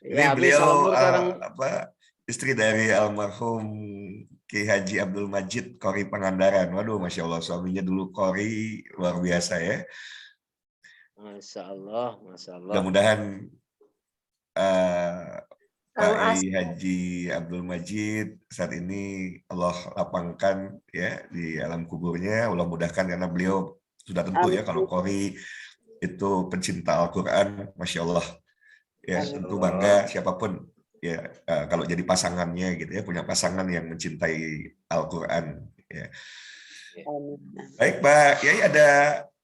Ini beliau istri dari almarhum Ki Haji Abdul Majid Qori Pangandaran. Waduh, masya Allah suaminya dulu Qori, luar biasa ya. Masya Allah, masya Allah. Mudah-mudahan Pak Haji Abdul Majid saat ini Allah lapangkan ya di alam kuburnya. Allah mudahkan karena beliau sudah tentu ya kalau Qori itu pencinta Al-Quran, masya Allah ya, tentu bangga siapapun ya kalau jadi pasangannya gitu ya, punya pasangan yang mencintai Al-Quran ya. Baik Pak Yai, ada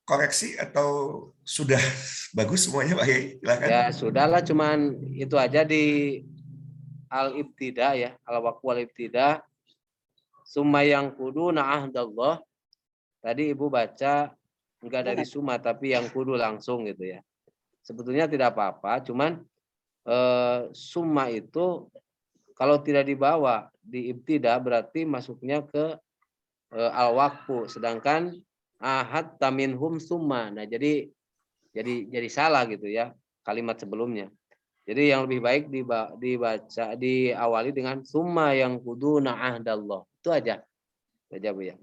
koreksi atau sudah bagus semuanya Pak Yai? Silakan. Ya sudahlah, cuman itu aja di al-ibtida ya, al-waqfu al-ibtida summa yang kudu na'ahdallah. Tadi Ibu baca enggak dari summa tapi yang kudu langsung gitu ya. Sebetulnya tidak apa-apa, cuman summa itu kalau tidak dibawa di ibtida berarti masuknya ke al-waqfu, sedangkan ahad taminhum summa. Nah, jadi salah gitu ya kalimat sebelumnya. Jadi yang lebih baik dibaca diawali dengan summa yang kudu na'ahdallah. Itu aja. Aja Bu ya.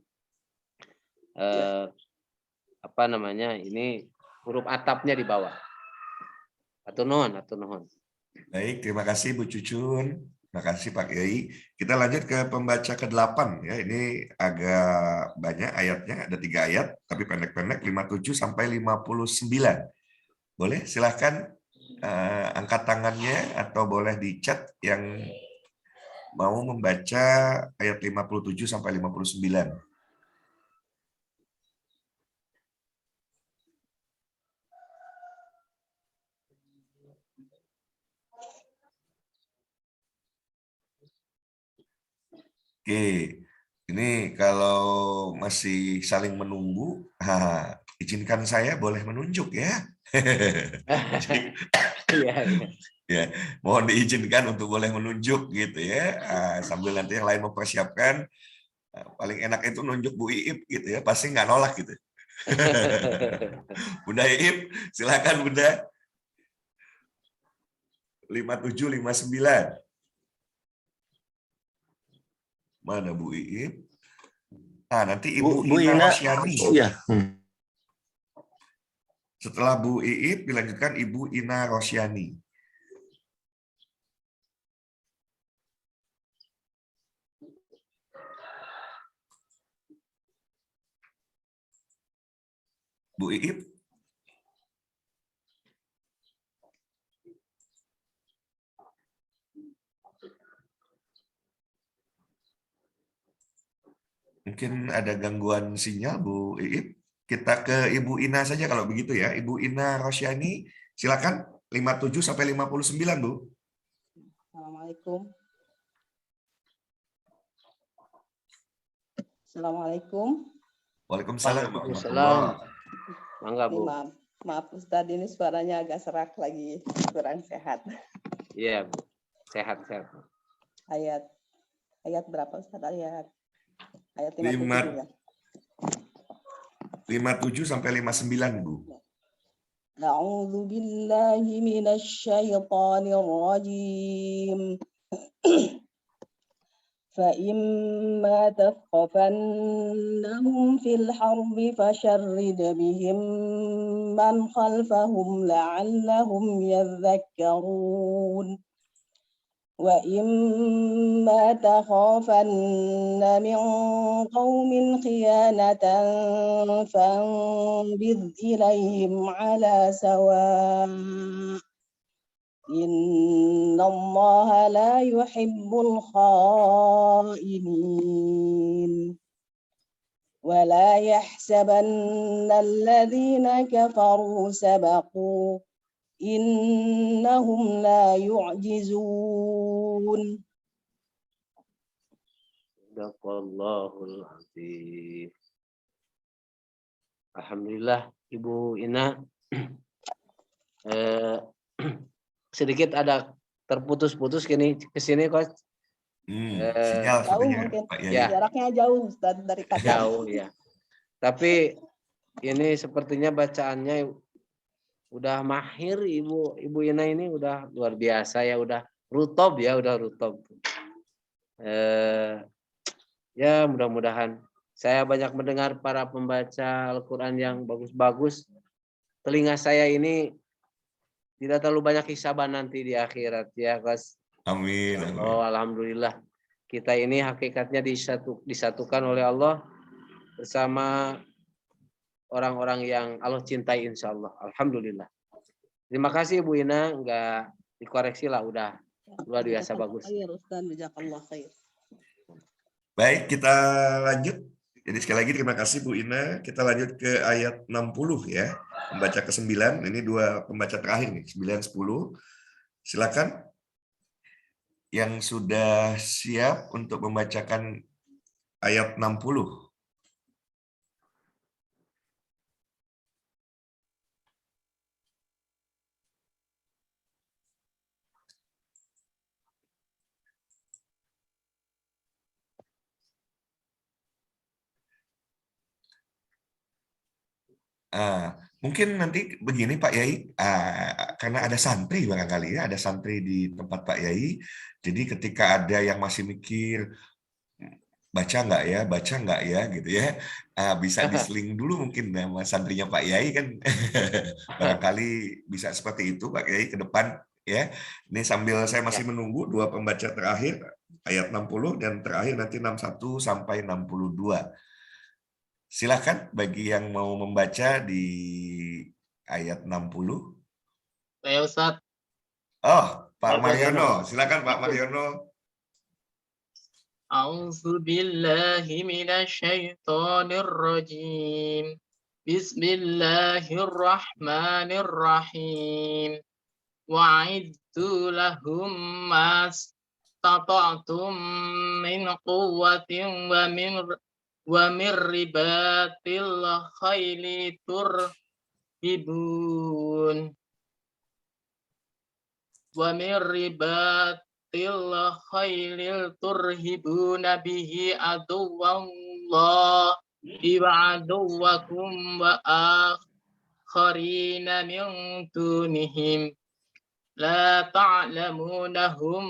Apa namanya? Ini huruf atapnya di bawah. Atau nuhun. Baik, terima kasih Bu Cucun. Terima kasih Pak Yai. Kita lanjut ke pembaca ke-8 ya. Ini agak banyak ayatnya, ada 3 ayat tapi pendek-pendek, 57 sampai 59. Boleh silahkan angkat tangannya atau boleh di chat yang mau membaca ayat 57 sampai 59. Oke, ini kalau masih saling menunggu, izinkan saya boleh menunjuk ya. Iya. Ya, mohon diizinkan untuk boleh menunjuk gitu ya. Sambil nanti yang lain mempersiapkan. Paling enak itu nunjuk Bu Iip gitu ya, pasti nggak nolak gitu. Bunda Iip, silakan Bunda. 5759. Mana Bu Iip? Nanti Ibu Bu Ina Ina. Rosyani. Iya. Setelah Bu Iip dilanjutkan Ibu Ina Rosyani. Bu Iip. Mungkin ada gangguan sinyal Bu Iip. Kita ke Ibu Ina saja kalau begitu ya. Ibu Ina Rosyani, silakan 57 sampai 59, Bu. Assalamualaikum. Assalamualaikum. Waalaikumsalam. Waalaikumsalam. Mangga, Bu. Maaf Ustadz, ini suaranya agak serak lagi, kurang sehat. Iya, Bu. Sehat-sehat. Ayat berapa Ustadz? Ayat 57 57 ya. 57 sampai 59, Bu. A'udzu billahi minasyaitonir rajim. فإما تثقفنهم في الحرب فشرد بهم من خلفهم لعلهم يذكرون وإما تخافن من قوم خيانة فانبذ إليهم على سواء إن الله لا يحب الخائنين ولا يحسبن الذين كفروا سبقوا إنهم لا يعجزون. Sadaqallahul azim. Alhamdulillah Ibu Ina. Sedikit ada terputus-putus ke sini Coach. Sinyal Jauh sepertinya, mungkin, Pak Yai. Ya. jaraknya jauh Ustaz dari Qatar. Jauh ya. Tapi ini sepertinya bacaannya udah mahir Ibu Ina ini, udah luar biasa ya, udah rutob. Ya mudah-mudahan saya banyak mendengar para pembaca Al-Quran yang bagus-bagus. Telinga saya ini tidak terlalu banyak hisaban nanti di akhirat ya Mas. Amin. Oh alhamdulillah, kita ini hakikatnya disatukan oleh Allah bersama orang-orang yang Allah cintai insya Allah. Alhamdulillah. Terima kasih Bu Ina, enggak dikoreksi lah, udah luar biasa bagus. Baik, kita lanjut. Jadi sekali lagi terima kasih Bu Ina. Kita lanjut ke ayat 60 ya. Pembaca ke-9, ini dua pembaca terakhir nih, 9, 10. Silakan yang sudah siap untuk membacakan ayat 60. Mungkin nanti begini Pak Yai, karena ada santri barangkali ya, ada santri di tempat Pak Yai. Jadi ketika ada yang masih mikir baca nggak ya gitu ya, bisa diseling dulu mungkin sama santrinya Pak Yai kan. Barangkali bisa seperti itu Pak Yai ke depan ya. Ini sambil saya masih menunggu dua pembaca terakhir ayat 60 dan terakhir nanti 61 sampai 62. Silakan bagi yang mau membaca di ayat 60. Saya Ustaz. Oh, Pak Mariono. Silakan Pak Mariono. A'udzu billahi minasyaitonir rajim. Bismillahirrahmanirrahim. Wa'iddu lahum mastata'tum min quwwatin wa min ribatil khayli turhibun. wa min ribatil khailil turhibuna bihi aduwallah wa aduwakum wa akharina min dunihim la ta'lamunahum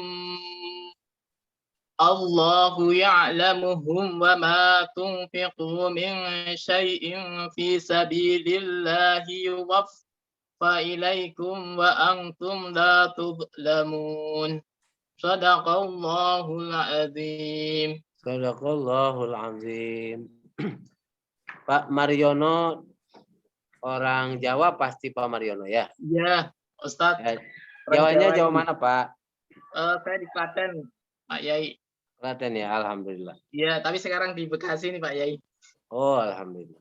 Allahu ya'lamuhum wa ma tunfiqu min syai'in fi sabilillahi yuwaffa ilaikum wa antum la tudlamun. Shadaqallahul azim. Sadaqallahul azim. Pak Mariono orang Jawa pasti Pak Mariono ya? Ya, Ustadz. Ya. Jawanya Jawa mana Pak? Saya di Klaten, Pak Yai. Klaten ya, alhamdulillah. Ya, tapi sekarang di Bekasi nih Pak Yai. Oh, alhamdulillah.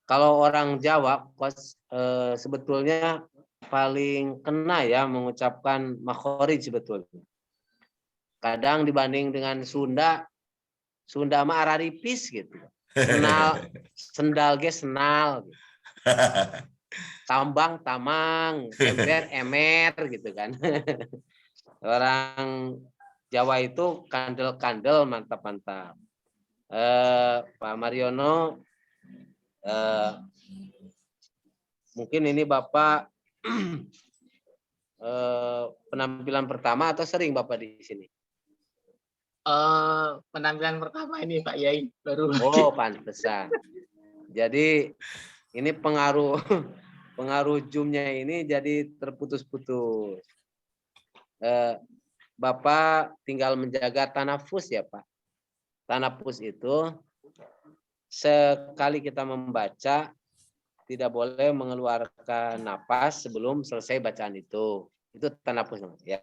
Kalau orang Jawa, sebetulnya paling kena ya mengucapkan makhrij sebetulnya. Kadang dibanding dengan Sunda mah araripis gitu. Sendal ge senal. Gitu. Tambang tamang, ember emer gitu kan. Orang Jawa itu kandel-kandel mantap-mantap. Pak Mariono, mungkin ini Bapak penampilan pertama atau sering Bapak di sini? Penampilan pertama ini Pak Yai baru. Oh, pantesan. Jadi ini pengaruh zoomnya ini jadi terputus-putus. Bapak tinggal menjaga tanafus ya Pak. Tanafus itu sekali kita membaca tidak boleh mengeluarkan napas sebelum selesai bacaan itu. Itu tanafus ya.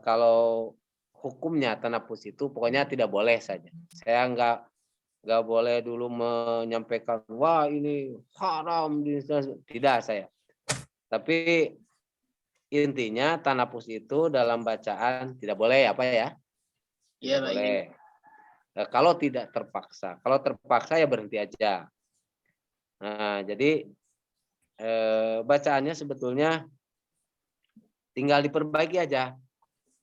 Kalau hukumnya tanafus itu pokoknya tidak boleh saja. Saya nggak boleh dulu menyampaikan wah ini haram, tidak saya. Tapi intinya tanafus itu dalam bacaan tidak boleh apa ya? Iya, boleh. Kalau tidak terpaksa, kalau terpaksa ya berhenti aja. Nah, jadi bacaannya sebetulnya tinggal diperbaiki aja.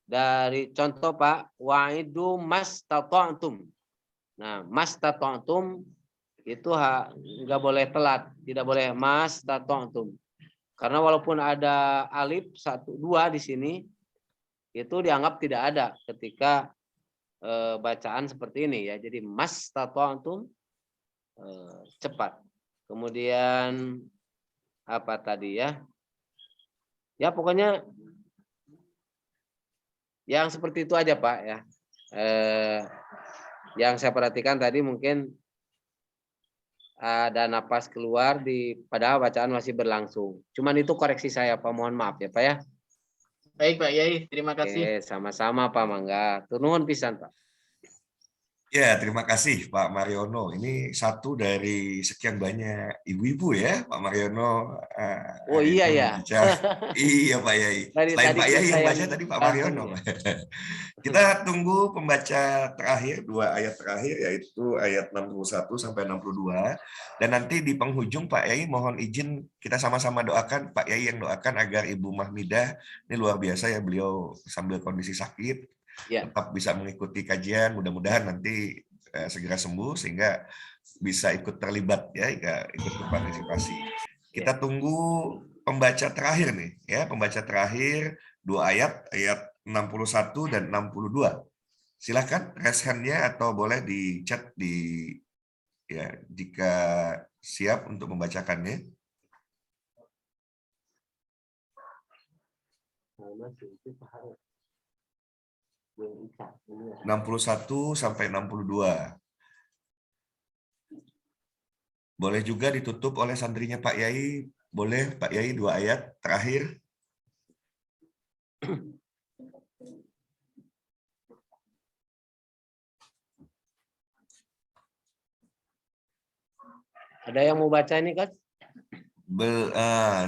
Dari contoh Pak, wa'idu mastata'tum. Nah, mastata'tum itu nggak boleh telat, tidak boleh mastata'tum. Karena walaupun ada alif 1, 2 di sini, itu dianggap tidak ada ketika bacaan seperti ini ya. Jadi mastata'tum cepat. Kemudian apa tadi ya? Ya pokoknya yang seperti itu aja Pak ya. Yang saya perhatikan tadi mungkin ada napas keluar padahal bacaan masih berlangsung. Cuman itu koreksi saya Pak, mohon maaf ya Pak ya. Baik Pak Yai, terima kasih. Oke, sama-sama Pak Mangga. Nuhun pisan Pak. Ya, terima kasih Pak Mariono. Ini satu dari sekian banyak ibu-ibu ya, Pak Mariono. Oh iya ya. Iya Pak Yai. Selain Pak Yai yang baca tadi Pak Mariono. Kita tunggu pembaca terakhir, 2 ayat terakhir, yaitu ayat 61 sampai 62. Dan nanti di penghujung Pak Yai mohon izin kita sama-sama doakan, Pak Yai yang doakan agar Ibu Mahmidah, ini luar biasa ya, beliau sambil kondisi sakit, ya, tetap bisa mengikuti kajian, mudah-mudahan nanti segera sembuh sehingga bisa ikut terlibat ya, ikut berpartisipasi. Kita tunggu pembaca terakhir nih ya, pembaca terakhir 2 ayat 61 dan 62. Silakan raise hand-nya atau boleh di chat ya jika siap untuk membacakannya. 61 sampai 62. Boleh juga ditutup oleh santrinya Pak Yai. Boleh Pak Yai 2 ayat terakhir. Ada yang mau baca ini kan?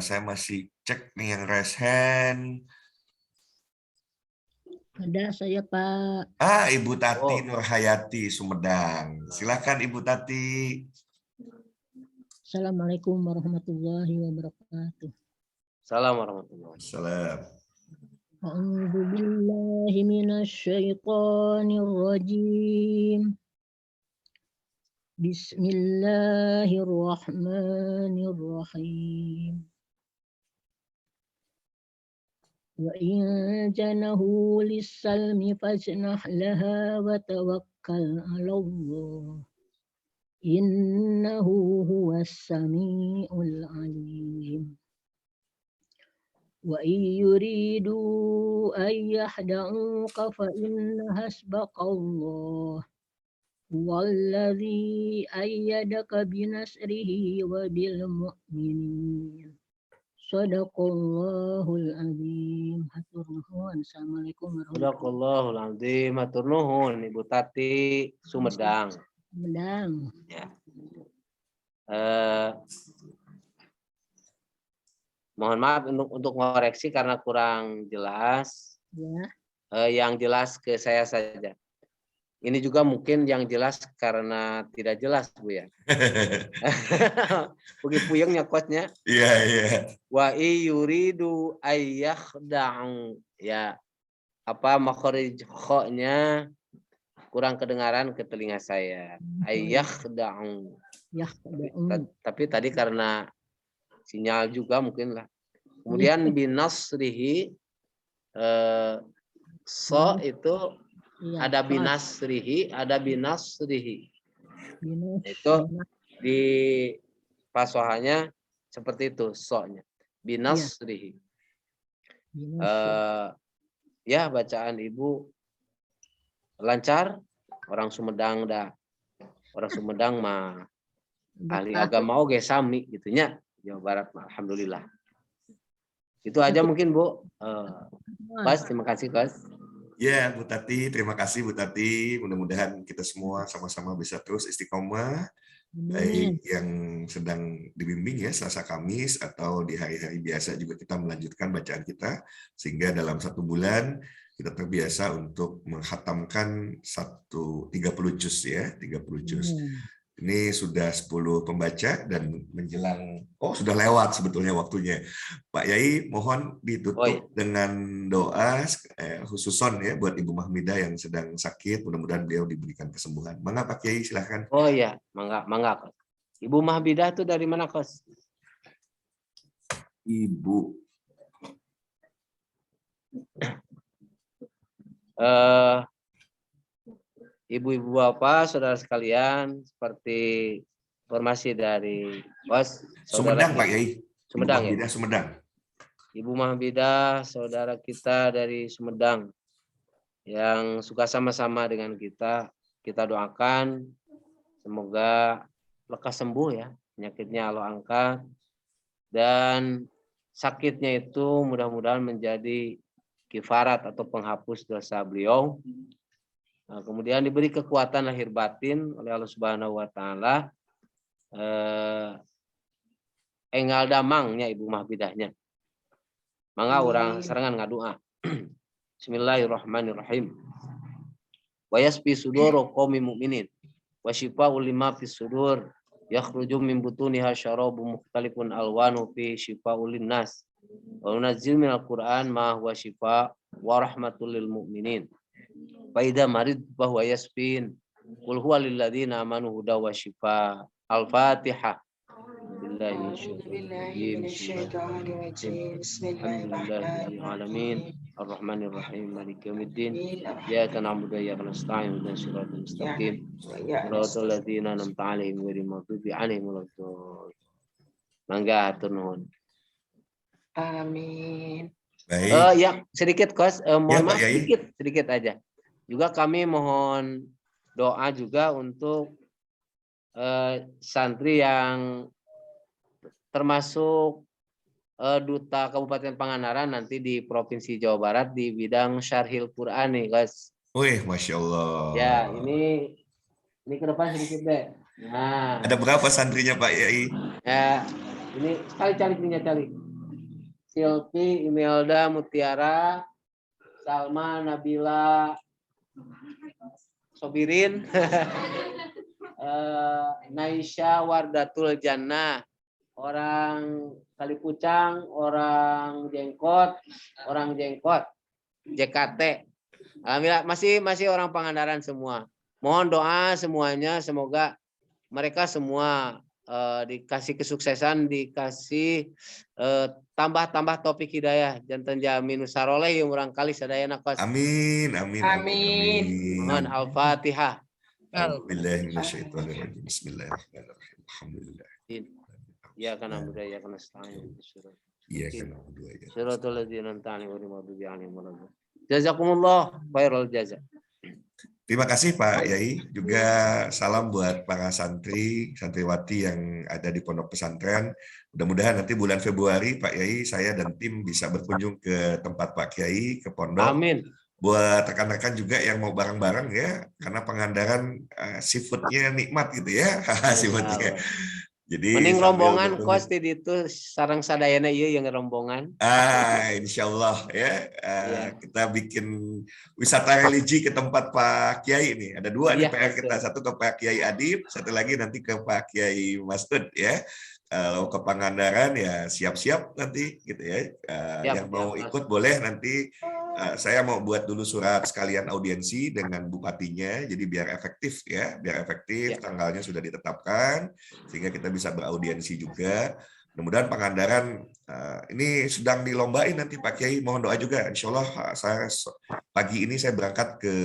Saya masih cek nih yang raise hand. Ada saya Pak. Ibu Tati Nurhayati Sumedang. Silakan Ibu Tati. Assalamualaikum warahmatullahi wabarakatuh. Assalamualaikum warahmatullahi wabarakatuh. أعوذ بالله من الشيطان الرجيم بسم الله الرحمن الرحيم وإن جنحوا للسلم فاجنح لها وتوكل على الله إنه هو السميع العليم وإن يريدوا أن يخدعوك فإن حسبك الله هو الذي أيدك بنصره وبالمؤمنين صدق الله العظيم. Hatur nuhun. Assalamualaikum warahmatullahi Sadaqallahul azim. Matur nuhun Ibu Tati Sumedang. wabarakatuh. Ya. Mohon maaf untuk mengoreksi karena kurang jelas. Ya. Yang jelas ke saya saja. Ini juga mungkin yang jelas karena tidak jelas, Bu ya. Bagi puyengnya kosnya. Iya, iya. Wa yuridu ayyakhda'u. Ya. Apa makhrij kha-nya kurang kedengaran ke telinga saya. Ayyakhda'u. Ya. Tapi tadi karena sinyal juga mungkin lah. Kemudian binasrihi so itu Ya, ada binasrihi, ada binasrihi. Itu di fasohanya seperti itu so-nya. Binasrihi. Ya, bacaan Ibu lancar. Orang Sumedang dah. Orang Sumedang mah ahli agama oge sami gitunya. Jawa Barat mah alhamdulillah. Itu aja mungkin Bu. Mas, terima kasih Mas. Ya, Bu Tati, terima kasih Bu Tati. Mudah-mudahan kita semua sama-sama bisa terus istiqomah, baik yang sedang dibimbing ya Selasa Kamis atau di hari-hari biasa juga kita melanjutkan bacaan kita sehingga dalam 1 bulan kita terbiasa untuk menghatamkan 30 juz ya, 30 juz. Ini sudah 10 pembaca dan menjelang, sudah lewat sebetulnya waktunya. Pak Yai, mohon ditutup dengan doa khususon ya buat Ibu Mahmidah yang sedang sakit. Mudah-mudahan beliau diberikan kesembuhan. Mangga Pak Yai, silahkan. Oh iya, mangga Kos. Ibu Mahmidah itu dari mana Kos? Ibu. Ibu-ibu Bapak, saudara sekalian, seperti informasi dari Bos, Sumedang Pak Yai. Sumedang ya? Sumedang. Ibu Mahmidah, saudara kita dari Sumedang yang suka sama-sama dengan kita doakan semoga lekas sembuh ya, penyakitnya Allah angkat dan sakitnya itu mudah-mudahan menjadi kifarat atau penghapus dosa beliau. Nah, kemudian diberi kekuatan lahir batin oleh Allah Subhanahu wa taala. Enggal damangnya Ibu Mahmidahnya. Mangga orang serangan ngadoa. Bismillahirrahmanirrahim. Wa yasfi sudur qaumi mu'minin wa shifaa'ul lima fis sudur yakhruju min butuniha syarabun mukhtalifun alwanu fi shifaa'ul linnas. Wa nunazzil minal Qur'an ma huwa shifaa' wa rahmatul lil mu'minin. Faida marid bahwa yasfin qul huwa lil ladzina amanu huda wa shifa. Al-Fatihah. Bismillahirrahmanirrahim. Ar-Rahmanir Rahim. Maliki yaumiddin. Iyyaka na'budu wa iyyaka nasta'in. Ihdinas siratal mustaqim. Shiratal ladzina an'amta 'alaihim ghairil maghdubi 'alaihim waladdallin. Mangga hatur nuhun. Amin. Baik. Ya sedikit Kos, mohon maaf Pak Yai. sedikit aja. Juga kami mohon doa juga untuk santri yang termasuk duta Kabupaten Pangandaran nanti di Provinsi Jawa Barat di bidang Syarhil Quran nih guys. Wih, Masya Allah. Ya ini ke depan sedikit deh. Nah, Ada berapa santrinya Pak Yai? ya ini cari. Silvi, Imelda, Mutiara, Salma, Nabila, Sobirin, Naisha, Wardatul Jannah, orang Kalipucang, orang Jengkot, JKT. Alhamdulillah masih orang Pangandaran semua. Mohon doa semuanya, semoga mereka semua dikasih kesuksesan, dikasih tambah topik hidayah, jantan jamin saroleh yang orang kali sadayana kos. Amin, amin, Amin. Mohon Al-Fatihah. Bismillahirrahmanirrahim. Bismillahirrahmanirrahim. Alhamdulillah. Ya kana budaya kana stain. Iya kan dua ya. Suratul ladzina an'amta 'alaihim waladdallin. Jazakumullah khairal jaza. Terima kasih Pak Yai, juga salam buat para santri, santriwati yang ada di pondok pesantren. Mudah-mudahan nanti bulan Februari Pak Yai, saya dan tim bisa berkunjung ke tempat Pak Kiai, ke pondok. Amin. Buat rekan-rekan juga yang mau bareng-bareng ya, karena Pangandaran seafoodnya nikmat gitu ya, seafoodnya. Jadi mending sambil rombongan berkunjung- kos di itu sarang sadayana ieu yang rombongan. Insya Allah ya, Iya. kita bikin wisata religi ke tempat Pak Kiai ini. Ada dua nih Iya, PR kita, betul. satu ke Pak Kiai Adib, satu lagi nanti ke Pak Kiai Masud ya. Kalau ke Pangandaran ya siap-siap nanti gitu ya. Yang mau siap. ikut boleh nanti. Saya mau buat dulu surat sekalian audiensi dengan bupatinya, jadi biar efektif ya, biar efektif. Ya. Tanggalnya sudah ditetapkan sehingga kita bisa beraudiensi juga. Mudah-mudahan Pangandaran ini sedang dilombain nanti Pak Kiai, mohon doa juga. Insya Allah pagi ini saya berangkat ke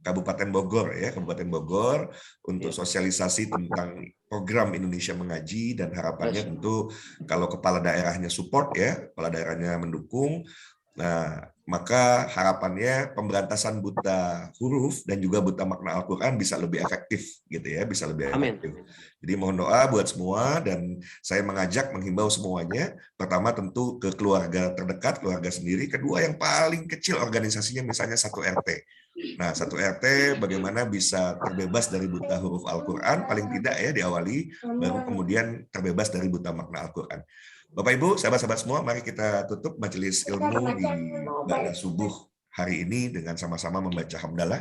Kabupaten Bogor ya, Kabupaten Bogor untuk sosialisasi tentang program Indonesia Mengaji, dan harapannya tentu kalau kepala daerahnya support ya, kepala daerahnya mendukung. Nah, maka harapannya pemberantasan buta huruf dan juga buta makna Al-Quran bisa lebih efektif gitu ya, bisa lebih Amin. efektif. Jadi mohon doa buat semua, dan saya menghimbau semuanya. Pertama tentu ke keluarga terdekat, keluarga sendiri. Kedua yang paling kecil organisasinya misalnya satu RT. Nah, satu RT bagaimana bisa terbebas dari buta huruf Al-Quran, paling tidak ya diawali, baru kemudian terbebas dari buta makna Al-Quran. Bapak Ibu, sahabat-sahabat semua, mari kita tutup majelis ilmu di ba'da subuh hari ini dengan sama-sama membaca hamdalah.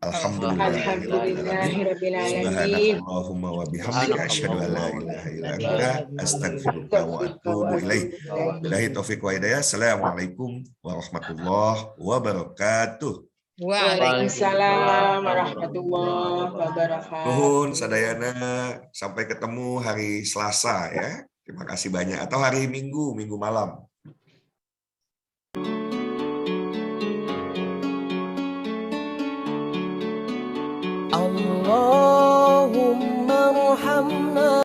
Alhamdulillahirrahmanirrahim. Subhanakallahumma wa bihamdika asyhadu an la ilaha illa anta astaghfiruka wa atubu ilaik. Billahi taufiq wa hidayah. Assalamualaikum warahmatullahi wabarakatuh. Waalaikumsalam warahmatullahi wabarakatuh. Nuhun sadayana, sampai ketemu hari Selasa ya. Terima kasih banyak. Atau hari Minggu malam. Allahumma rahamna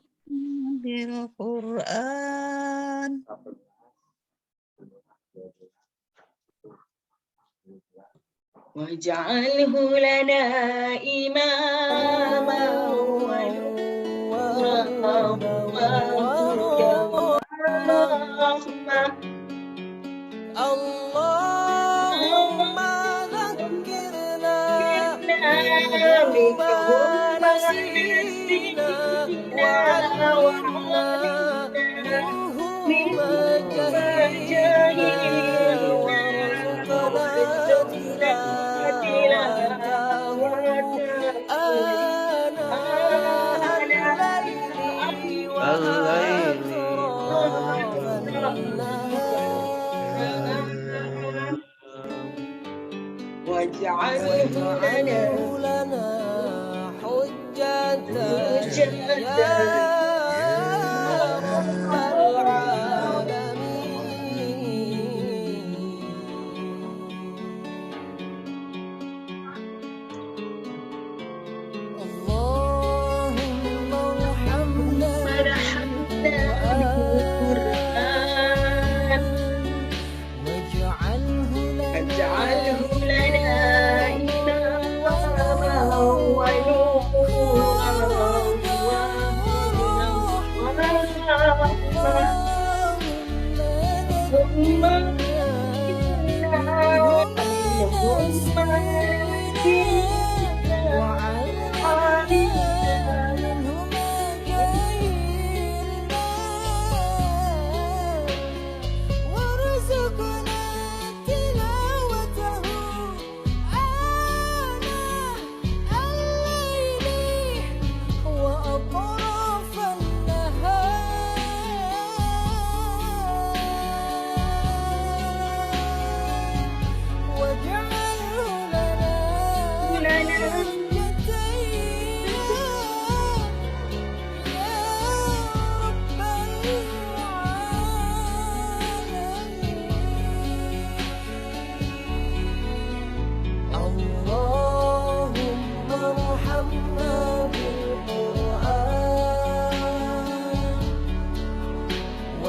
bil Quran. Waj'alhu lana imama wa Allahumma dhakkirna bima nasina wa 'allimna minhu ma jahilna warzuqna tilawatahu ana al-laili wa waj'alhu lana hujjatan ya rabbal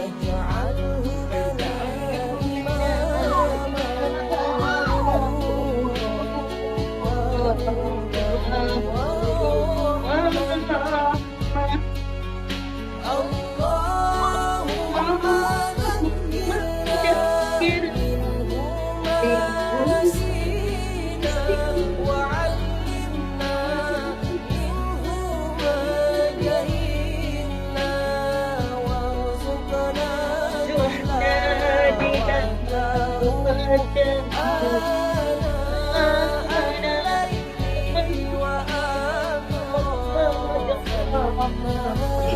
واجعله لنا اللهم ذكرنا منه ما نسينا وعلمنا منه ما جهلنا وارزقنا آناء الليل وآطراف النهار